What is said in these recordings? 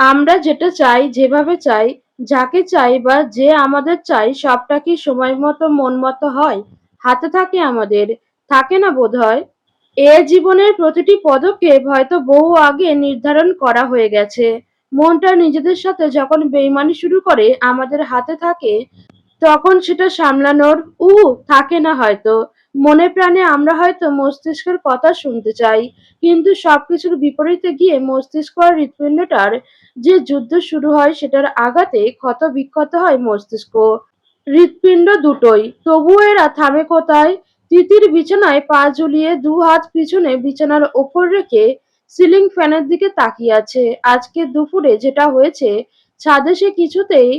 আমরা যেটা চাই, যেভাবে চাই, যাকে চাই বা যে আমাদের চাই সবটা কি সময় মতো মন মতো হয়? হাতে থাকে আমাদের? থাকে না বোধহয়। এ জীবনের প্রতিটি পদক্ষেপ হয়তো বহু আগে নির্ধারণ করা হয়ে গেছে। মনটা নিজেদের সাথে যখন বেইমানি শুরু করে আমাদের হাতে থাকে তখন সেটা সামলানোর থাকে না হয়তো। মনে প্রাণে আমরা হয়তো মস্তিষ্কের কথা শুনতে চাই। কিন্তু সবকিছুর বিপরীতে গিয়ে মস্তিষ্ক আর হৃৎপিণ্ডটার যে যুদ্ধ শুরু হয় সেটার আঘাতে ক্ষত-বিক্ষত হয় মস্তিষ্ক। হৃৎপিণ্ড দুটোই। তবুও এরা থামে কোথায়? তিতির বিছানায় পা ঝুলিয়ে দুহাত পিছনে বিছানার ওপর রেখে সিলিং ফ্যানের দিকে তাকিয়ে আছে। আজকে দুপুরে যেটা হয়েছে ছাদে সে কিছুতেই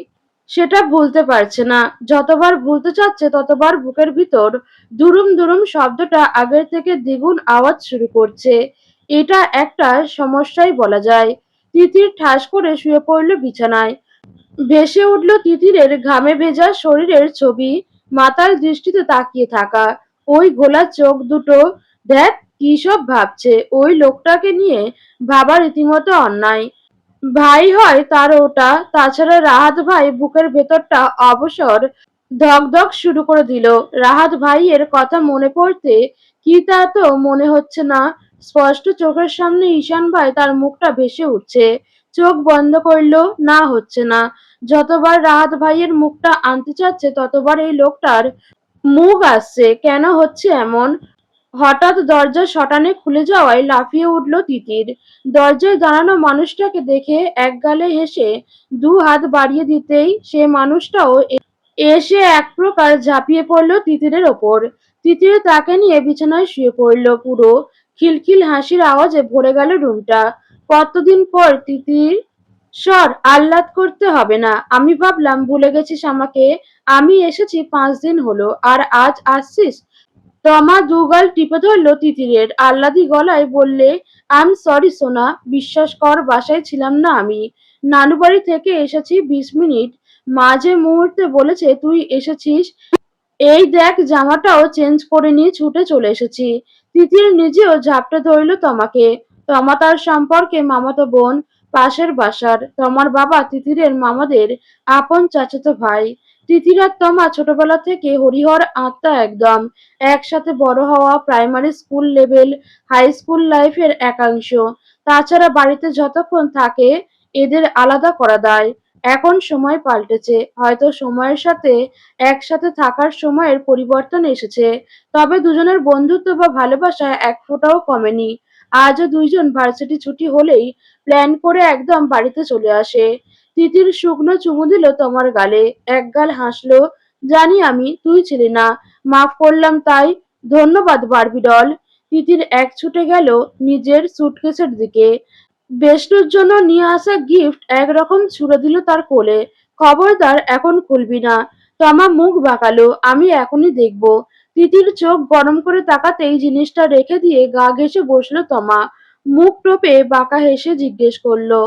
সেটা ভুলতে পারছে না। যতবার ভুলতে চাচ্ছে ততবার বুকের ভিতর দুরুম দুরুম শব্দটা আগের থেকে দ্বিগুণ আওয়াজ শুরু করছে। এটা একটা সমস্যাই বলা যায়। তিতির ঠাস করে শুয়ে পড়ল বিছানায়। ভেসে উঠল তিতিরের ঘামে ভেজা শরীরের ছবি, মাতাল দৃষ্টিতে তাকিয়ে থাকা। ওই ঘোলা চোখ দুটো, ধ্যাত কি সব ভাবছে। ওই লোকটাকে নিয়ে ভাবা রীতিমতো অন্যায়। ভাই হয় তার ওটা, তাছাড়া রাহাত ভাই বুকের ভেতরটা অবসর ধক-ধক শুরু করে দিল। রাহাত ভাইয়ের কথা মনে পড়তে কি তা তো মনে হচ্ছে না। স্পষ্ট চোখের সামনে ঈশান ভাই তার মুখটা ভেসে উঠছে। চোখ বন্ধ করল, না হচ্ছে না। যতবার রাহাত ভাইয়ের মুখটা আনতে চাচ্ছে ততবার এই লোকটার মুখ আসছে। কেন হচ্ছে এমন? হঠাৎ দরজা সটানে খুলে যাওয়ায় লাফিয়ে উঠল তিতির। দরজায় দাঁড়ানো মানুষটাকে দেখে একগালে হেসে দুহাত বাড়িয়ে দিতেই সে মানুষটাও এসে এক প্রকার ঝাঁপিয়ে পড়ল তিতিরের ওপর। তিতির তাকে নিয়ে বিছানায় শুয়ে পড়ল পুরো। খিলখিল হাসির আওয়াজে ভরে গেল রুমটা। কতদিন পর তিতির, সর, আহ্লাদ করতে হবে না। আমি ভাবলাম ভুলে গেছিস আমাকে। আমি এসেছি 5 দিন হলো, আর আজ আসছিস? তমা দুগাল টিপে ধরল তিতিরের। আহ্লাদি গলায় বললে, আই এম সরি সোনা, বিশ্বাস কর বাসায় ছিলাম না আমি। নানু বাড়ি থেকে এসেছি 20 মিনিট। মাঝে মুহূর্তে বলেছে তুই এসেছিস। এই দেখ জামাটাও চেঞ্জ করে নিয়ে ছুটে চলে এসেছি। তিতির নিজেও ঝাপটে ধরল তমাকে। তমা তার সম্পর্কে মামাতো বোন, পাশের বাসার। তমার বাবা তিতিরের মামাদের আপন চাচাতো ভাই। তিতির আর তমা ছোটবেলা থেকে হরিহর আত্মা একদম। একসাথে বড় হওয়া, primary school level, high school লাইফের একাংশ। তাছাড়া বাড়িতে যতক্ষণ থাকে এদের আলাদা করা দায়। এখন সময় পাল্টেছে। হয়তো সময়ের সাথে একসাথে থাকার সময়ের পরিবর্তন এসেছে। তবে দুজনের বন্ধুত্ব বা ভালোবাসা এক ফোঁটাও কমেনি। আজও দুইজন ভার্সিটি ছুটি হলেই প্ল্যান করে একদম বাড়িতে চলে আসে। তিতির শুকনো চুমু দিল তমার গালে। একগাল হাসলো। জানি আমি, তুই ছিলি না। মাফ করলাম তাই। ধন্যবাদ বারবি ডল। তিতির এক ছুটে গেল নিজের সুটকেসের দিকে। বেষ্টুর জন্য নিয়ে আসা গিফট একরকম ছুড়ে দিল তার কোলে। খবরদার এখন খুলবি না। তমা মুখ বাঁকালো। আমি এখনই দেখব। তিতির চোখ গরম করে তাকাতেই জিনিসটা রেখে দিয়ে গা ঘেঁষে বসলো তমা। মুখ টোপে বাঁকা হেসে জিজ্ঞেস করলো,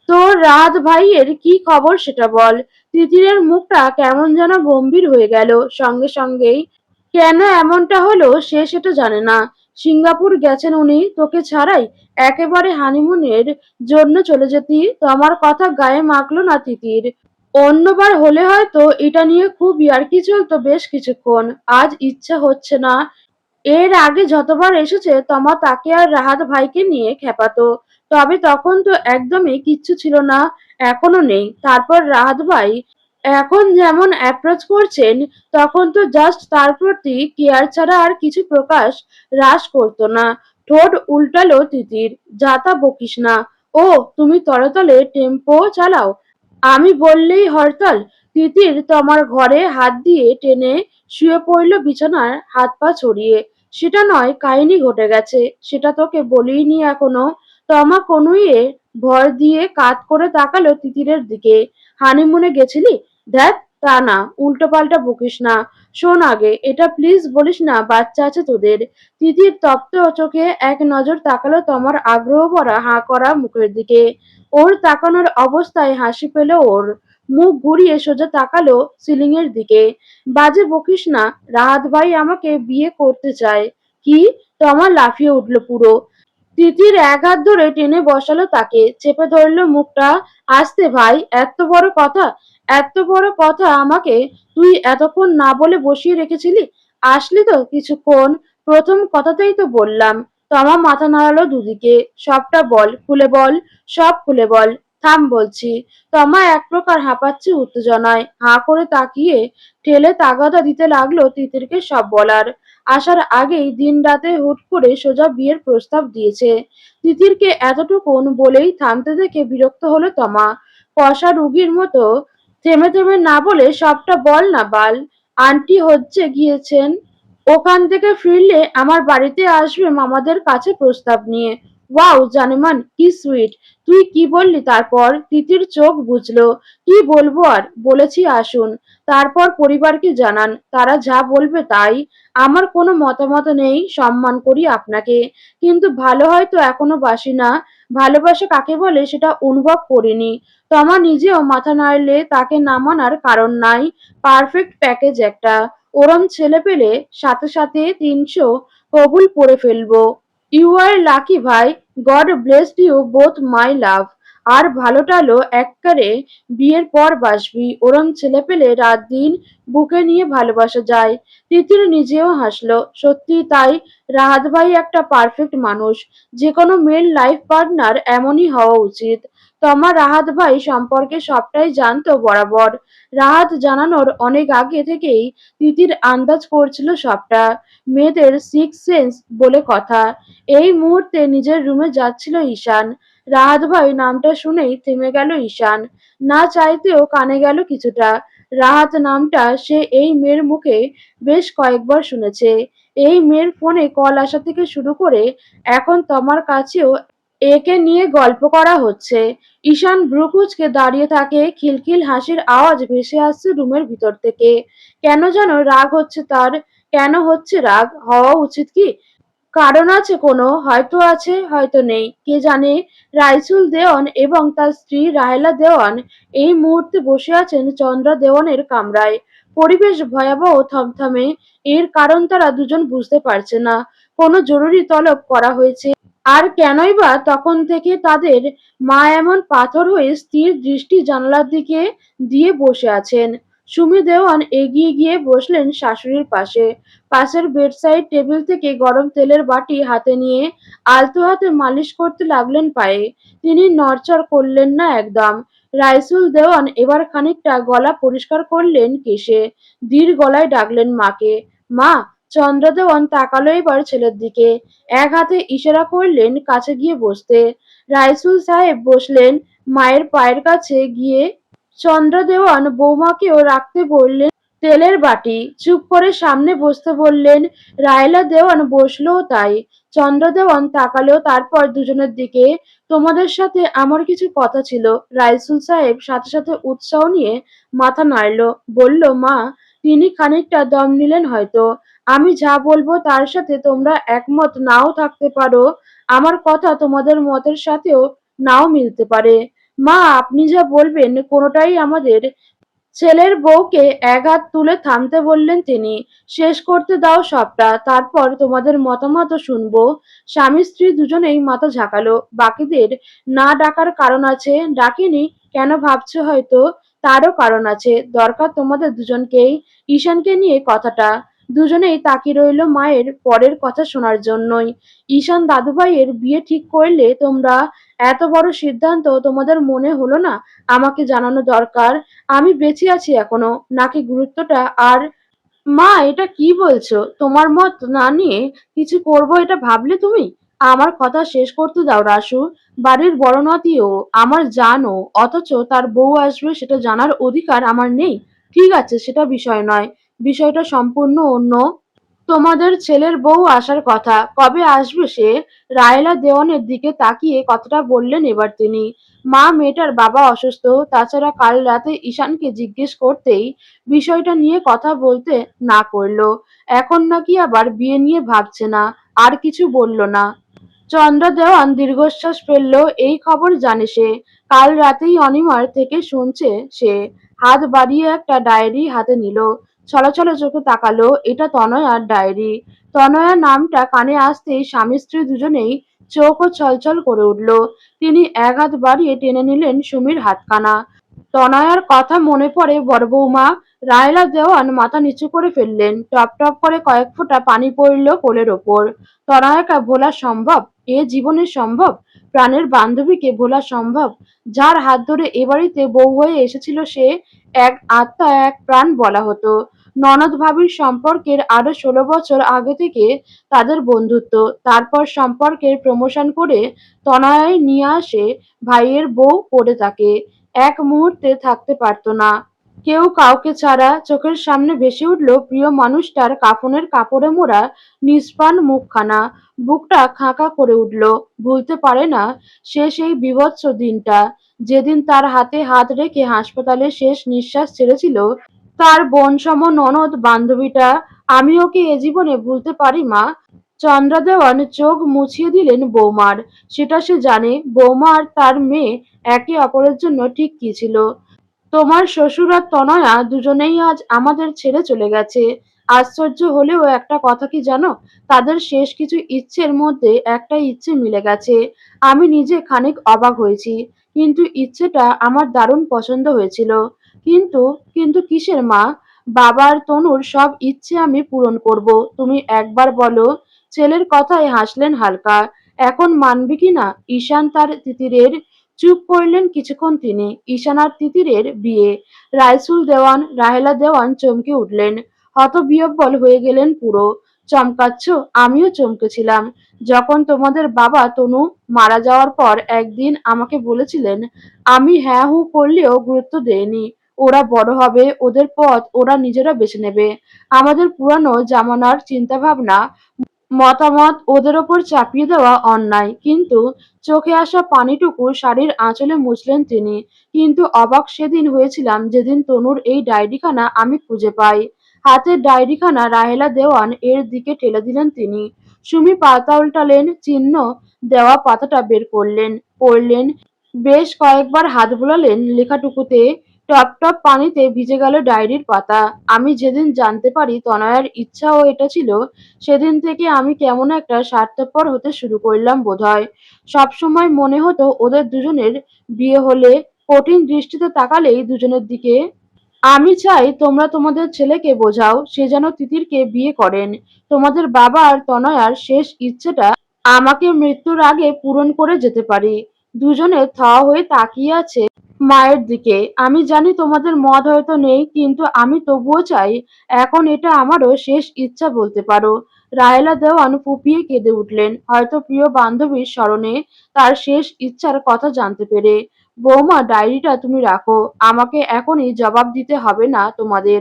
তোর রাহাত ভাইয়ের কি খবর সেটা বল। তিতিরের মুখটা কেমন যেন গম্ভীর হয়ে গেল। সঙ্গে সঙ্গেই কেন এমনটা হলো সে সেটা জানে না। সিঙ্গাপুর গেছেন উনি তোকে ছাড়াই। একেবারে হানিমুনের জন্য চলে যেতি। তোমার কথা গায়ে মাখলো না তিতির। অন্যবার হলে হয়তো এটা নিয়ে খুব ইয়ার্কি চলতো বেশ কিছুক্ষণ। আজ ইচ্ছা হচ্ছে না। এর আগে যতবার এসেছে তমা তাকে আর রাহাত ভাইকে নিয়ে খেপাতো। তবে তখন তো একদমই কিচ্ছু ছিল না, এখনো নেই। তারপর রাহাত ভাই এখন যেমন অ্যাপ্রোচ করছেন তখন তো জাস্ট তার প্রতি কেয়ার ছাড়া আর কিছু প্রকাশ হ্রাস করতো না। ঠোঁট উল্টালো তিতির। যা তা বকিস না। ও, তুমি তলে টেম্পো চালাও? আমি বললেই হরতাল? তিতির তমার ঘরে হাত দিয়ে টেনে শুয়ে পড়ল বিছানার হাত পা ছড়িয়ে। সেটা নয়, কাহিনী ঘটে গেছে। সেটা তোকে বলিনি এখনো। তমা কনুইয়ে ভর দিয়ে কাত করে তাকালো তিতিরের দিকে। হানিমুনে গেছিলি? ধ্যাত, তা না, উল্টোপাল্টা বকিস না। শোন আগে, এটা প্লিজ বলিস না বাচ্চা আছে তোদের। তিতির তপ্ত চোখে এক নজর তাকালো তমার আগ্রহ ভরা হাঁ করা মুখের দিকে। ওর তাকানোর অবস্থায় হাসি পেল ওর। মুখ ঘুরিয়ে সোজা তাকালো সিলিং এর দিকে। বাজে বকিস না। রাহাত ভাই আমাকে বিয়ে করতে চায়। কি? তমা লাফিয়ে উঠল পুরো। তিতির এক হাত ধরে টেনে বসালো তাকে, চেপে ধরলো মুখটা। আস্তে ভাই, এত বড় কথা, এত বড় কথা আমাকে তুই এতক্ষণ না বলে বসিয়ে রেখেছিলি। আসলি তো কিছুক্ষণ, প্রথম কথাতেই তো বললাম। তমা মাথা নাড়ালো দুদিকে। সবটা বল, খুলে বল, সব খুলে বল। থাম বলছি। তমা এক প্রকার হাঁপাচ্ছে উত্তেজনায়, হাঁ করে তাকিয়ে ঠেলে তাগাদা দিতে লাগলো তিতিরকে সব বলার। আসার আগেই দিন রাতে হুট করে সোজা বিয়ের প্রস্তাব দিয়েছে। তিতিরকে এতটুকুন বলেই থামতে দেখে বিরক্ত হলো তমা। কষা রুগীর মতো থেমে থেমে না বলে সবটা বল না বাল। আন্টি হজ্জে গিয়েছেন, ওখান থেকে ফিরলে আমার বাড়িতে আসবে মামাদের কাছে প্রস্তাব নিয়ে। ওয়াও জানেমান, কি সুইট। তুই কি বললি তারপর? তিতির চোখ বুঝলো। কি বলবো আর, বলেছি আসুন, তারপর পরিবারকে জানান, তারা যা বলবে তাই। আমার কোনো মতামত নেই, সম্মান করি আপনাকে, কিন্তু ভালো হয়তো এখনো বাসি না। ভালোবাসা কাকে বলে সেটা অনুভব করিনি। তমা নিজেও মাথা নাড়লে তাকে না মানার কারণ নাই। পারফেক্ট প্যাকেজ একটা। ওরম ছেলে পেলে সাথে সাথে ৩০০ কবুল পড়ে ফেলবো। ইউ আর লাকি ভাই, গড ব্লেসড ইউ বোথ মাই লাভ। আর ভালো টালো এককারে বিয়ের পর বাসবি। ওরম ছেলে পেলে রাত দিন বুকে নিয়ে ভালোবাসা যায়। তিতির নিজেও হাসলো। সত্যি তাই, রাহাত ভাই একটা পারফেক্ট মানুষ। যে কোনো মেয়ের লাইফ পার্টনার এমনই হওয়া উচিত। তমা রাহাত ভাই সম্পর্কে সবটাই জানতো বরাবর। রাহাত জানানোর অনেক আগে থেকেই তিতির আন্দাজ করছিল সবটা। মেয়েদের সিক্স সেন্স বলে কথা। এই মুহূর্তে নিজের রুমে যাচ্ছিল ঈশান। রাহাত ভাই নামটা শুনেই থেমে গেল ঈশান। না চাইতেও কানে গেল কিছুটা। রাহাত নামটা সে এই মেয়ের মুখে বেশ কয়েকবার শুনেছে। এই মেয়ের ফোনে কল আসা থেকে শুরু করে এখন তমার কাছেও একে নিয়ে গল্প করা হচ্ছে। ঈশান ভ্রু কুঁচকে দাঁড়িয়ে থাকে, খিলখিল হাসির আওয়াজ ভেসে আসছে রুমের ভিতর থেকে। কেন যেন রাগ হচ্ছে তার। কেন হচ্ছে রাগ? হওয়া উচিত কি? কারণ আছে কোনো, হয়তো আছে, হয়তো নেই, কে জানে। রাইসুল দেওয়ান এবং তার স্ত্রী রাহেলা দেওয়ান এই মুহূর্তে বসে আছেন চন্দ্রা দেওয়ানের কামরায়। পরিবেশ ভয়াবহ, থমথমে। এর কারণ তারা দুজন বুঝতে পারছে না। কোনো জরুরি তলব করা হয়েছে, আর কেনই বা তখন থেকে তাদের মা এমন পাথর হয়ে স্থির দৃষ্টি জানালার দিকে দিয়ে বসে আছেন। সুমি দেওয়ান এগিয়ে গিয়ে বসলেন শাশুড়ির পাশে। পাশের বেডসাইড টেবিল থেকে গরম তেলের বাটি হাতে নিয়ে আলতো হাতে মালিশ করতে লাগলেন পায়ে। তিনি নড়চড় করলেন না একদম। রাইসুল দেওয়ান এবার খানিকটা গলা পরিষ্কার করলেন কেশে। ধীর গলায় ডাকলেন মাকে। মা! চন্দ্রা দেওয়ান তাকালো এবার ছেলের দিকে। এক হাতে ইশারা করলেন কাছে গিয়ে বসতে। রাইসুল সাহেব বসলেন মায়ের পায়ের কাছে গিয়ে। চন্দ্রা দেওয়ান বৌমাকেও রাখতে বললেন তেলের বাটি। চুপ করে সামনে বসতে বললেন। রায়লা দেওয়ান বসলোও তাই। চন্দ্রা দেওয়ান তাকালো তারপর দুজনের দিকে। তোমাদের সাথে আমার কিছু কথা ছিল। রাইসুল সাহেব সাথে সাথে উৎসাহ নিয়ে মাথা নাড়ল। বলল মা। তিনি খানিকটা দম নিলেন হয়তো। আমি যা বলবো তার সাথে তোমরা একমত নাও থাকতে পারো। আমার কথা তোমাদের মতের সাথেও নাও মিলতে পারে। মা আপনি যা বলবেন কোনোটাই আমাদের। ছেলের বউকে এক হাত তুলে থামতে বললেন তিনি। শেষ করতে দাও সবটা, তারপর তোমাদের মতামতও শুনবো। স্বামী স্ত্রী দুজনেই মাথা ঝাঁকালো। বাকিদের না ডাকার কারণ আছে। ডাকিনি কেন ভাবছো হয়তো? তারও কারণ আছে। দরকার তোমাদের দুজনকেই। ঈশানকে নিয়ে কথাটা। দুজনেই তাকিয়ে রইল মায়ের পরের কথা শোনার জন্যই। ঈশান দাদুভাইয়ের বিয়ে ঠিক করলে তোমরা, এত বড় সিদ্ধান্ত তোমাদের মনে হলো না আমাকে জানানো দরকার? আমি বেঁচে আছি এখনো, নাকি গুরুত্বটা আর। মা এটা কি বলছো? তোমার মত না নিয়ে কিছু করবো এটা ভাবলে তুমি? আমার কথা শেষ করতে দাও রাসু। বাড়ির বড় নাতিও, আমার জানো, অথচ তার বউ আসবে সেটা জানার অধিকার আমার নেই। ঠিক আছে, সেটা বিষয় নয়। বিষয়টা সম্পূর্ণ অন্য। তোমাদের ছেলের বউ আসার কথা, কবে আসবে সে? রায়লা দেওয়ানের দিকে তাকিয়ে কথাটা বললেন এবার তিনি। মা মেয়েটার বাবা অসুস্থ, তাছাড়া কাল রাতে ঈশানকে জিজ্ঞেস করতেই বিষয়টা নিয়ে কথা বলতে না করলো। এখন নাকি আবার বিয়ে নিয়ে ভাবছে না। আর কিছু বলল না। চন্দ্রা দেওয়ান দীর্ঘশ্বাস ফেলল। এই খবর জানে সে। কাল রাতেই অনিমার থেকে শুনছে সে। হাত বাড়িয়ে একটা ডায়েরি হাতে নিল। ছলছল চোখে তাকালো। এটা তনয়ার ডায়েরি। তনয়া নামটা কানে আসতেই স্বামী স্ত্রী দুজনেই চোখও ছলছল করে উঠল। তিনি এক হাত বাড়িয়ে টেনে নিলেন সুমির হাতখানা। তনয়ার কথা মনে পড়ে বড় বৌমা। রাহেলা দেওয়ান মাথা নিচু করে ফেললেন। টপ টপ করে কয়েক ফোঁটা পানি পড়ল কোলের ওপর। তনয়াকে ভোলা সম্ভব? এ জীবনে সম্ভব? প্রাণের বান্ধবীকে ভোলা সম্ভব? যার হাত ধরে এ বাড়িতে বউ হয়ে এসেছিল সে? এক আত্মা এক প্রাণ বলা হতো। ননদ ভাবির সম্পর্কের আরো ১৬ বছর আগে থেকে তাদের বন্ধুত্ব। তারপর সম্পর্কের প্রমোশন করে তনয়াই নিয়ে আসে ভাইয়ের বউ পড়ে থাকে। এক মুহূর্তে থাকতে পারত না। কেউ কাউকে ছাড়া চোখের সামনে ভেসে উঠল প্রিয় মানুষটার কাফনের কাপড়ে মোড়া নিষ্প্রাণ মুখখানা। বুকটা খাঁ করে উঠল। ভুলতে পারে না সে সেই বীভৎস দিনটা, যেদিন তার হাতে হাত রেখে হাসপাতালে শেষ নিঃশ্বাস ছেড়েছিল তার বোনসম ননদ বান্ধবীটা। আমি ওকে এ জীবনে ভুলতে পারি মা। চন্দ্রা দেওয়ান চোখ মুছিয়ে দিলেন বৌমার। সেটা সে জানে, বৌমা আর তার মেয়ে একে অপরের জন্য ঠিক কি ছিল। তোমার শ্বশুর আর তনয়া দুজনেই আজ আমাদের ছেড়ে চলে গেছে। আশ্চর্য হলেও একটা কথা কি জানো, তাদের শেষ কিছু ইচ্ছের মধ্যে একটা ইচ্ছে মিলে গেছে। আমি নিজে খানিক অবাক হয়েছি, কিন্তু ইচ্ছেটা আমার দারুণ পছন্দ হয়েছিল। কিন্তু কিন্তু কিসের মা? বাবার তনুর সব ইচ্ছে আমি পূরণ করব, তুমি একবার বলো। ছেলের কথায় হাসলেন হালকা। এখন মানবি কিনা ঈশান তার তিতিরের? চুপ করলেন কিছুক্ষণ তিনি। ঈশান আর তিতিরের বিয়ে। রাইসুল দেওয়ান, রাহেলা দেওয়ান চমকে উঠলেন। হতবিহ্বল হয়ে গেলেন পুরো। চমকাচ্ছ? আমিও চমকেছিলাম। যখন তোমাদের বাবা তনু মারা যাওয়ার পর একদিন আমাকে বলেছিলেন, আমি হ্যাঁ হু করলেও গুরুত্ব দেইনি। ওরা বড় হবে, ওদের পথ ওরা নিজেরা বেছে নেবে। আমাদের পুরানো জামানার চিন্তাভাবনা মতামত ওদের ওপর চাপিয়ে দেওয়া অন্যায়। কিন্তু চোখে আসা পানিটুকু শাড়ির আঁচলে মুছলেন তিনি। কিন্তু অবাক সেদিন হয়েছিলাম যেদিন তনুর এই ডায়েরিখানা আমি খুঁজে পাই। হাতের ডায়েরিখানা রাহেলা দেওয়ান এর দিকে ঠেলে দিলেন তিনি। সুমি পাতা উল্টালেন, চিহ্ন দেওয়া পাতাটা বের করলেন, পড়লেন। বেশ কয়েকবার হাত বুলালেন লেখাটুকুতে। টপ টপ পানিতে ভিজে গেল ডায়েরির পাতা। আমি যেদিন জানতে পারি তনয়ার ইচ্ছাও এটা ছিল, সেদিন থেকে আমি কেমন একটা স্বার্থপর হতে শুরু করলাম বোধহয়। সবসময় মনে হতো ওদের দুজনের বিয়ে হলে, কঠিন দৃষ্টিতে তাকালেই দুজনের দিকে। আমি চাই তোমরা তোমাদের ছেলেকে বোঝাও সে যেন তিতিরকে বিয়ে করেন। তোমাদের বাবা আর তনয়ার শেষ ইচ্ছেটা আমাকে মৃত্যুর আগে পূরণ করে যেতে পারি। দুজনে থ হয়ে তাকিয়ে আছে মায়ের দিকে। আমি জানি তোমাদের মত হয়তো নেই, কিন্তু আমি তবুও চাই এখন এটা আমারও শেষ ইচ্ছা বলতে পারো। রাহেলা দেওয়ান ফুঁপিয়ে কেঁদে উঠলেন, হয়তো প্রিয় বান্ধবীর স্মরণে তার শেষ ইচ্ছার কথা জানতে পেরে। বৌমা, ডায়েরিটা তুমি রাখো। আমাকে এখনই জবাব দিতে হবে না তোমাদের।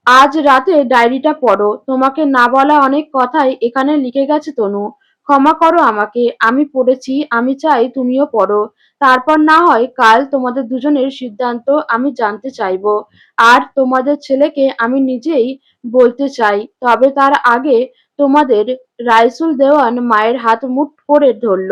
আজ রাতে ডায়েরিটা পড়ো। তোমাকে না বলা অনেক কথাই এখানে লিখে গেছে তনু। ক্ষমা করো আমাকে, আমি পড়েছি, আমি চাই তুমিও পড়ো। তারপর না হয় কাল তোমাদের দুজনের সিদ্ধান্ত আমি জানতে চাইবো। আর তোমাদের ছেলেকে আমি নিজেই বলতে চাই। তবে তার আগে তোমাদের। রাইসুল দেওয়ান মায়ের হাত মুঠ করে ধরল।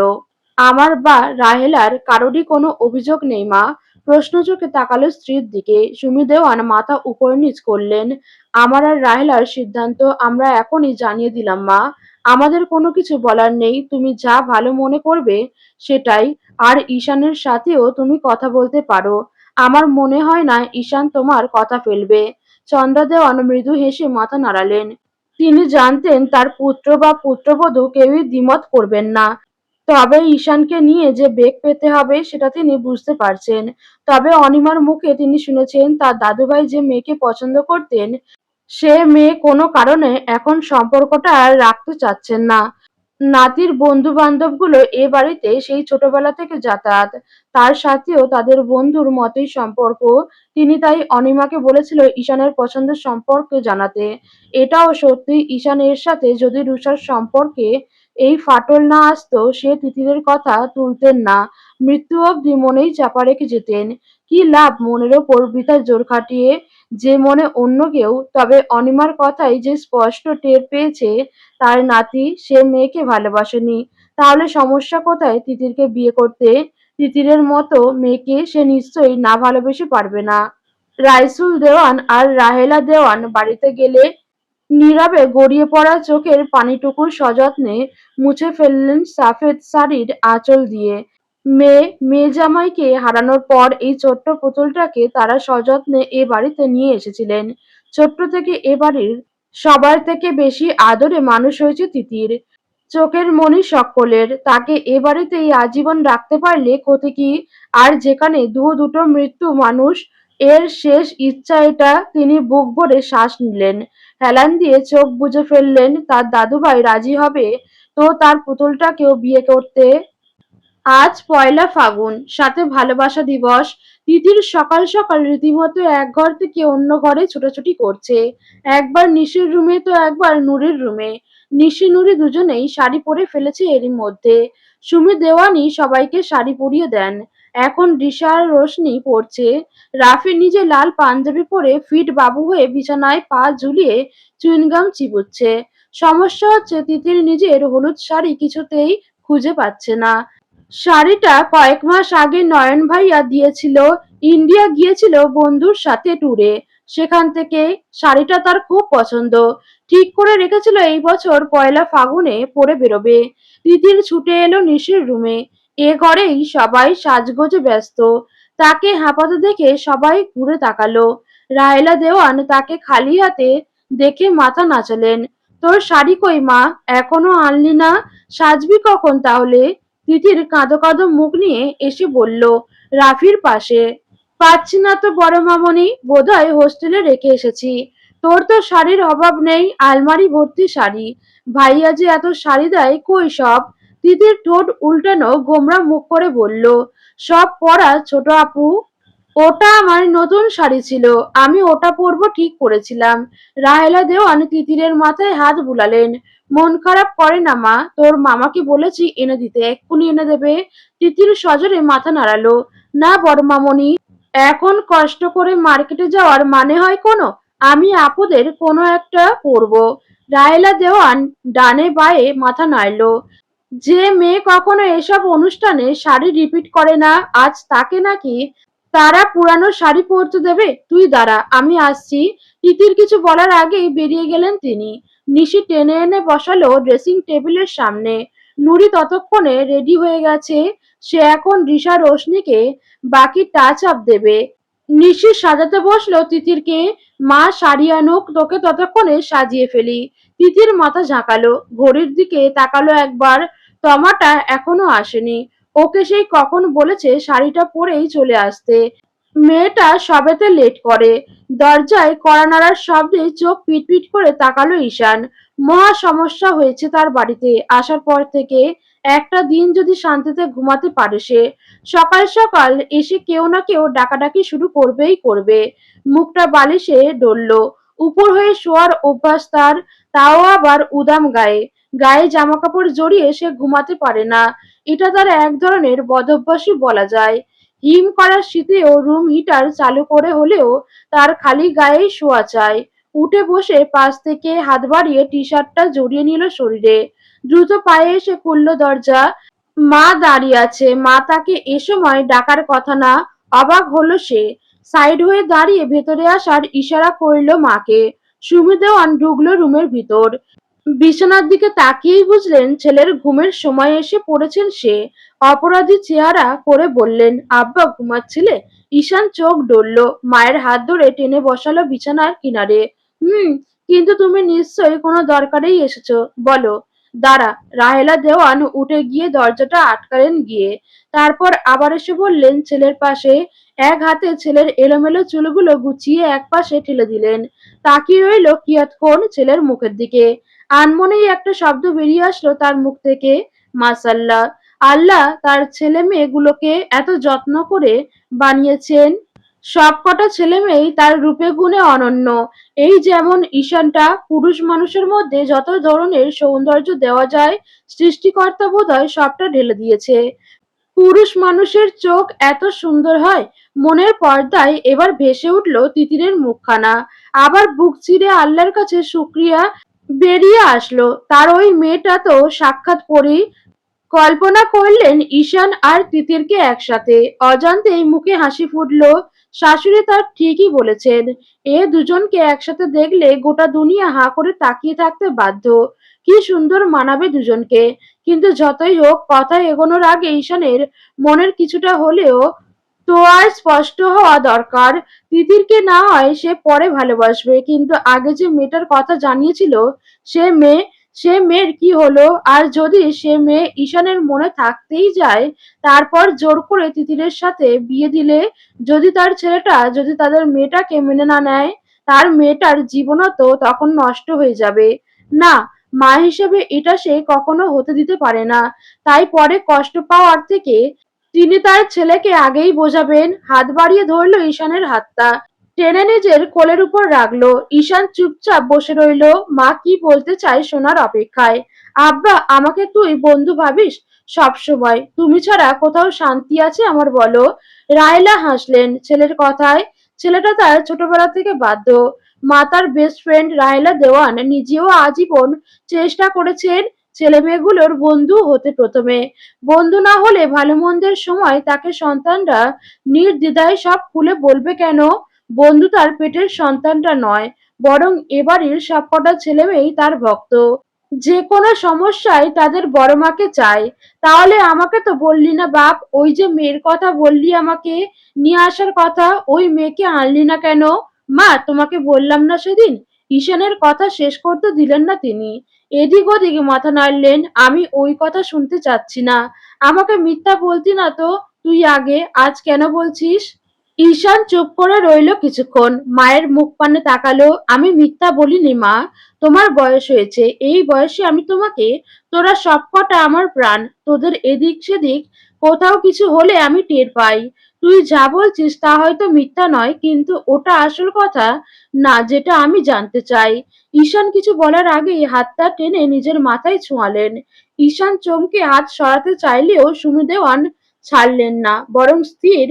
আমার বা রাহেলার কারোরই কোনো অভিযোগ নেই মা। প্রশ্ন চোখে তাকালো স্ত্রীর দিকে। সুমি দেওয়ান মাথা উপর নিচ করলেন। আমার আর রাহেলার সিদ্ধান্ত আমরা এখনই জানিয়ে দিলাম মা। আমাদের কোনো কিছু বলার নেই, তুমি যা ভালো মনে করবে সেটাই। আর ঈশানের সাথেও তুমি কথা বলতে পারো। আমার মনে হয় না ঈশান তোমার কথা ফেলবে। চন্দ্রা দেওয়ান মৃদু হেসে মাথা নাড়ালেন। তিনি জানতেন তার পুত্র বা পুত্রবধূ কেউই দ্বিমত করবেন না। তবে ঈশানকে নিয়ে যে বেগ পেতে হবে সেটা তিনি বুঝতে পারছেন। তবে অনিমার মুখে তিনি শুনেছেন তার দাদুভাই যে মেয়েকে পছন্দ করতেন, সে মেয়ে কোনো কারণে এখন সম্পর্কটা আর রাখতে চাচ্ছেন না। নাতির বন্ধু বান্ধবগুলো এ বাড়িতে সেই ছোটবেলা থেকে যাতায়াত, তার সাথেও তাদের বন্ধুর মতোই সম্পর্ক। তিনি তাই অনিমাকে বলেছিল ঈশানের পছন্দের সম্পর্কে জানাতে। এটাও সত্যি, ঈশান এর সাথে যদি রুষার সম্পর্কে এই ফাটল না আসতো সে তিতিরের কথা তুলতেন না। মৃত্যু অবধি মনেই চাপা রেখে যেতেন। কি লাভ মনের ওপর বৃথা জোর খাটিয়ে? যে মনে অন্য কেউ। তবে অনিমার কথাই যে স্পষ্ট টের পেয়েছে তার নাতি সে মেয়েকে ভালোবাসেনি। তাহলে সমস্যা কোথায় তিতিরকে বিয়ে করতে? তিতিরের মতো মেয়েকে সে নিশ্চয়ই না ভালোবেসে পারবে না। রাইসুল দেওয়ান আর রাহেলা দেওয়ান বাড়িতে গেলে নীরবে গড়িয়ে পড়া চোখের পানিটুকু সযত্নে মুছে ফেললেন সাফেদ শাড়ির আঁচল দিয়ে। মেয়ে জামাইকে হারানোর পর এই ছোট্ট পুতুলটাকে তারা সযত্নে এ বাড়িতে নিয়ে এসেছিলেন। ছোট্ট থেকে এ বাড়ির সবার থেকে বেশি আদরে মানুষ হয়েছে তিতির। চোখের মণি সকলের, তাকে এ বাড়িতেই আজীবন রাখতে পারলে ক্ষতি কি? আর যেখানে দুটো মৃত্যু মানুষ, এর শেষ ইচ্ছা এটা। তিনি বুক ভরে শ্বাস নিলেন, হেলান দিয়ে চোখ বুজে ফেললেন। তার দাদুভাই রাজি হবে তো তার পুতুলটাকেও বিয়ে করতে? আজ পয়লা ফাগুন, সাথে ভালোবাসা দিবস। তিতির সকাল সকাল রীতিমতো এক ঘর থেকে অন্য ঘরে ছোটাছুটি করছে। একবার নিশির রুমে তো একবার নুরির রুমে। নিশি নুরি দুজনেই শাড়ি পরে ফেলেছে এরই মধ্যে। সুমি দেওয়ানি সবাইকে শাড়ি পরিয়ে দেন। এখন রিশা আর রোশনি পড়ছে। রাফি নিজে লাল পাঞ্জাবি পরে ফিট বাবু হয়ে বিছানায় পা ঝুলিয়ে চুইনগাম চিবুচ্ছে। সমস্যা হচ্ছে তিতির নিজের হলুদ শাড়ি কিছুতেই খুঁজে পাচ্ছে না। শাড়িটা কয়েক মাস আগে নয়ন ভাইয়া দিয়েছিল। ইন্ডিয়া গিয়েছিল বন্ধুর সাথে ট্যুরে। সেখান থেকে শাড়িটা তার খুব পছন্দ। ঠিক করে রেখেছিল এই বছর পয়লা ফাগুনে পরে বেরোবে। তিতির ছুটে এলো নিশির রুমে। এ ঘরেই সবাই সাজগোজে ব্যস্ত। তাকে হাঁপাতে দেখে সবাই ঘুরে তাকালো। রাহেলা দেওয়ান তাকে খালি হাতে দেখে মাথা নাচালেন। তোর শাড়ি কই মা, এখনো আনলি না? সাজবি কখন তাহলে? তিতির কাঁদো কাঁদো মুখ নিয়ে এসে বলল রাফির পাশে। পাচ্ছি না তো বড় মামনি, বোধহয় হোস্টেলে রেখে এসেছি। তোর তো শাড়ির অভাব নেই, আলমারি ভর্তি শাড়ি। ভাইয়া যে এত শাড়ি দেয়, কই সব? তিতির ঠোঁট উল্টানো গোমরা মুখ করে বলল, সব পরা ছোট আপু। ওটা আমার নতুন শাড়ি ছিল, আমি ওটা পরবো ঠিক করেছিলাম। রাহেলা দেওয়ান তিতিরের মাথায় হাত বুলালেন। মন খারাপ করে না মা, তোর মামাকে বলেছি এনে দিতে, এক্ষুনি এনে দেবে। তিতির সজোরে মাথা নাড়ালো। না বড় মামনি, এখন কষ্ট করে মার্কেটে যাওয়ার মানে হয় কোনো? আমি আপুদের কোনো একটা পরবো। রাহেলা দেওয়ান ডানে বায়ে মাথা নাড়ল। যে মেয়ে কখনো এসব অনুষ্ঠানে শাড়ি রিপিট করে না, আজ তাকে নাকি তারা পুরানো শাড়ি পরতে দেবে? তুই দাঁড়া, আমি আসছি। তিতির কিছু বলার আগেই বেরিয়ে গেলেন তিনি। নিশি টেনে এনে বসালো ড্রেসিং টেবিলের সামনে। নুরি ততক্ষণে রেডি হয়ে গেছে। সে এখন রিশা রোশনিকে বাকি টাচ আপ দেবে। নিশি সাজাতে বসলো তিতিরকে। মা শাড়ি আনুক, তোকে ততক্ষণে সাজিয়ে ফেলি। তিতির মাথা ঝাঁকালো, ঘড়ির দিকে তাকালো একবার। তমাটা এখনো আসেনি। ওকে সেই কখন বলেছে শাড়িটা পরেই চলে আসতে। মেয়েটা সবেতে লেট করে। দরজায় কড়া নাড়ার শব্দে চোখ পিটপিট করে তাকালো ঈশান। মহা সমস্যা হয়েছে তার বাড়িতে আসার পর থেকে। একটা দিন যদি শান্তিতে ঘুমাতে পারে সে। সকাল সকাল এসে কেউ না কেউ ডাকাডাকি শুরু করবেই করবে। মুখটা বালিশে ডলল। উপর হয়ে শোয়ার অভ্যাস তার, তাও আবার উদাম গায়ে। গায়ে জামা কাপড় জড়িয়ে সে ঘুমাতে পারে না। এটা তার এক ধরনের বদভ্যাসই বলা যায়। হিম করার শীতেও রুম হিটার চালু করে হলেও তার খালি গায়েই শোয়া চায়। উঠে বসে পাশ থেকে হাত বাড়িয়ে টি শার্টটা জড়িয়ে নিল শরীরে। দ্রুত পায়ে এসে খুলল দরজা। মা দাঁড়িয়ে আছে। মা তাকে এ সময় ডাকার কথা না। অবাক হলো সে। সাইড হয়ে দাঁড়িয়ে ভেতরে আসার ইশারা করল মাকে। সুমি দেওয়ান ঢুকলো রুমের ভিতর। বিছানার দিকে তাকিয়েই বুঝলেন ছেলের ঘুমের সময় এসে পড়েছেন সে। অপরাধী চেহারা করে বললেন, আব্বা ঘুমাচ্ছিলে? ঈশান চোখ ডলল। মায়ের হাত ধরে টেনে বসালো বিছানার কিনারে। হুম, কিন্তু তুমি নিশ্চয়ই কোনো দরকারেই এসেছো, বলো। দাঁড়া। রাহেলা দেওয়ান উঠে গিয়ে দরজাটা আটকালেন গিয়ে। তারপর আবার এসে বললেন ছেলের পাশে। এক হাতে ছেলের এলোমেলো চুলগুলো গুছিয়ে এক পাশে ঠেলে দিলেন। তাকিয়ে রইল কিয়ৎক্ষণ ছেলের মুখের দিকে। আনমনেই একটা শব্দ বেরিয়ে আসলো তার মুখ থেকে, মাশাআল্লাহ। আল্লাহ তার ছেলে মেয়েগুলোকে এত যত্ন করে বানিয়েছেন। সবকটা ছেলে মেয়েই তার রূপে গুণে অনন্য। এই যেমন ঈশানটা, পুরুষ মানুষের মধ্যে যত ধরনের সৌন্দর্য দেওয়া যায় সৃষ্টিকর্তা বোধহয় সবটা ঢেলে দিয়েছে। পুরুষ মানুষের চোখ এত সুন্দর হয়। মনের পর্দায় এবার ভেসে উঠল তিতিরের মুখখানা। আবার বুক চিরে আল্লাহর কাছে শুকরিয়া বেরিয়ে আসলো। তার ওই মেয়েটা তো সাক্ষাৎ পরী। কল্পনা করলেন ঈশান আর তিতিরকে একসাথে। অজান্তেই মুখে হাসি ফুটল। শাশুড়ি তার ঠিকই বলেছেন। এ দুজনকে একসাথে দেখলে গোটা দুনিয়া হাঁ করে তাকিয়ে থাকতে বাধ্য। কি সুন্দর মানাবে দুজনকে। কিন্তু যতই হোক, কথা এগোনোর আগে ঈশানের মনের কিছুটা হলেও তো আর স্পষ্ট হওয়া দরকার। তিতিরকে না হয় সে পরে ভালোবাসবে, কিন্তু আগে যে মেয়েটার কথা জানিয়েছিল, সে মেয়ে সে মেয়ের কি হলো? আর যদি সে মেয়ে ঈশানের মনে থাকতেই যায়, তারপর জোর করে তিতিরের সাথে বিয়ে দিলে, যদি তাদের মেয়েটাকে মেনে না নেয়, তার মেয়েটার জীবনও তো তখন নষ্ট হয়ে যাবে। না, মা হিসেবে এটা সে কখনো হতে দিতে পারে না। তাই পরে কষ্ট পাওয়ার থেকে তিনি তার ছেলেকে আগেই বোঝাবেন। হাত বাড়িয়ে ধরল ঈশানের হাতটা, টেনে নিজের কোলের উপর রাখলো। ঈশান চুপচাপ বসে রইল, মা কি বলতে চায় শোনার অপেক্ষায়। আব্বা, আমাকে তুই বন্ধু ভাবিস সবসময়। তুমি ছাড়া কোথাও শান্তি আছে আমার বলো? রায়লা হাসলেন ছেলের কথায়। ছেলেটা তার ছোটবেলা থেকে বাধ্য। মা তার বেস্ট ফ্রেন্ড রায়লা দেওয়ান নিজেও আজীবন চেষ্টা করেছেন ছেলেমেয়েগুলোর বন্ধু হতে। প্রথমে বন্ধু না হলে ভালো মন্দের সময় তাকে সন্তানরা নির্দ্বিধায় সব খুলে বলবে কেন? বন্ধু তার পেটের সন্তানটা নয়, বরং এবাড়ির সবকটা ছেলেমেয়েই তার ভক্ত। যে কোনো সমস্যায় তাদের বড় মাকে চায়। তাহলে আমাকে তো বললি না বাপ, ওই যে মেয়ের কথা বললি আমাকে নিয়ে আসার কথা, ওই মেয়েকে আনলি না কেন? মা, তোমাকে বললাম না সেদিন। ঈশানের কথা শেষ করতে দিলেন না তিনি। এদিক ওদিক মাথা নাড়লেন। আমি ওই কথা শুনতে চাচ্ছি না। আমাকে মিথ্যা বলতি না তো তুই আগে, আজ কেন বলছিস? ঈশান চুপ করে রইল কিছুক্ষণ। মায়ের মুখ পানে তাকালো। আমি মিথ্যা বলিনি মা। তোমার বয়স হয়েছে, এই বয়সে আমি তোমাকে, তোরা সবকটা আমার প্রাণ। তোদের এদিক সেদিক কোথাও কিছু হলে আমি টের পাই। তুই যা বলছিস তা হয়তো মিথ্যা নয়, কিন্তু ওটা আসল কথা না যেটা আমি জানতে চাই। ঈশান কিছু বলার আগেই হাতটা টেনে নিজের মাথায় ছোঁয়ালেন। ঈশান চমকে হাত সরাতে চাইলেও সুমি দেওয়ান ছাড়লেন না, বরং স্থির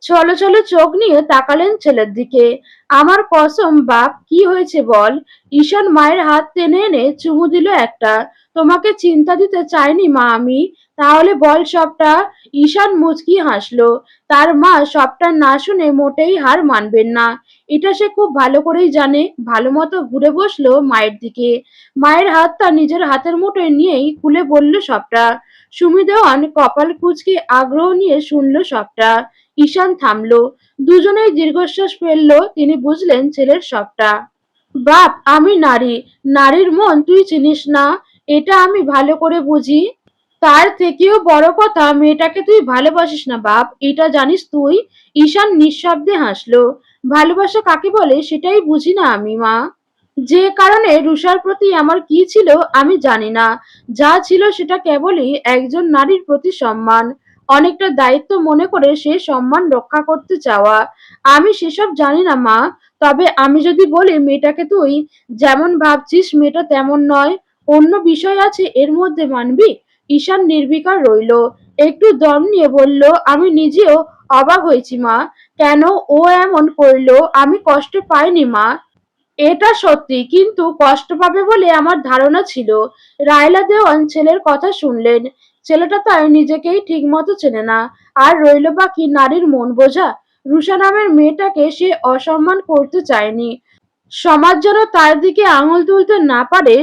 ছলছলে চোখ নিয়ে তাকালেন ছেলের দিকে। আমার কসম বাপ, কি হয়েছে বল? ঈশান মায়ের হাত টেনে এনে চুমু দিল একটা। তোমাকে চিন্তা দিতে চাইনি মা আমি। তাহলে বল সবটা। ঈশান মুচকি হাসলো। তার মা সবটা না শুনে মোটেই হার মানবেন না, এটা সে খুব ভালো করেই জানে। ভালো মতো ঘুরে বসলো মায়ের দিকে। মায়ের হাতটা নিজের হাতের মুঠোয় নিয়েই খুলে বলল সবটা। সুমি দেওয়ান কপাল কুঁচকে আগ্রহ নিয়ে শুনল সবটা। ঈশান থামলো। দুজনেই দীর্ঘশ্বাস ফেললো। তিনি বুঝলেন ছেলের সবটা। বাপ, আমি নারী। নারীর মন তুই চিনিস না, এটা আমি ভালো করে বুঝি। তার থেকেও বড় কথা, মেয়েটাকে তুই ভালোবাসিস না বাপ, এটা জানিস তুই? ঈশান নিঃশব্দে হাসলো। ভালোবাসা কাকে বলে সেটাই বুঝি না আমি মা। যে কারণে রুষার প্রতি আমার কি ছিল আমি জানি না। যা ছিল সেটা কেবলই একজন নারীর প্রতি সম্মান, অনেকটা দায়িত্ব মনে করে সে সম্মান রক্ষা করতে চাওয়া। আমি সেসব জানি না মা। তবে আমি যদি বলি মেয়েটাকে তুই যেমন ভাবছিস মেয়েটা তেমন নয়, অন্য বিষয় আছে এর মধ্যে, মানবি? ঈশান নির্বিকার রইল। একটু দম নিয়ে বলল, আমি নিজেও অবাক হয়েছি মা। কেন ও এমন করলো? আমি কষ্ট পাইনি মা। এটা সত্যি, কিন্তু কষ্ট পাবে বলে আমার ধারণা ছিল। রায়লা দেওয়ান ছেলের কথা শুনলেন। ছেলেটা তার নিজেকেই ঠিকমতো চেনে না। আর রইল বাকি নারীর মন বোঝা। রুষা নামের মেয়েটাকে সে অসম্মান করতে চায়নি। সমাজ যেন তার দিকে আঙুল তুলতে না পারে,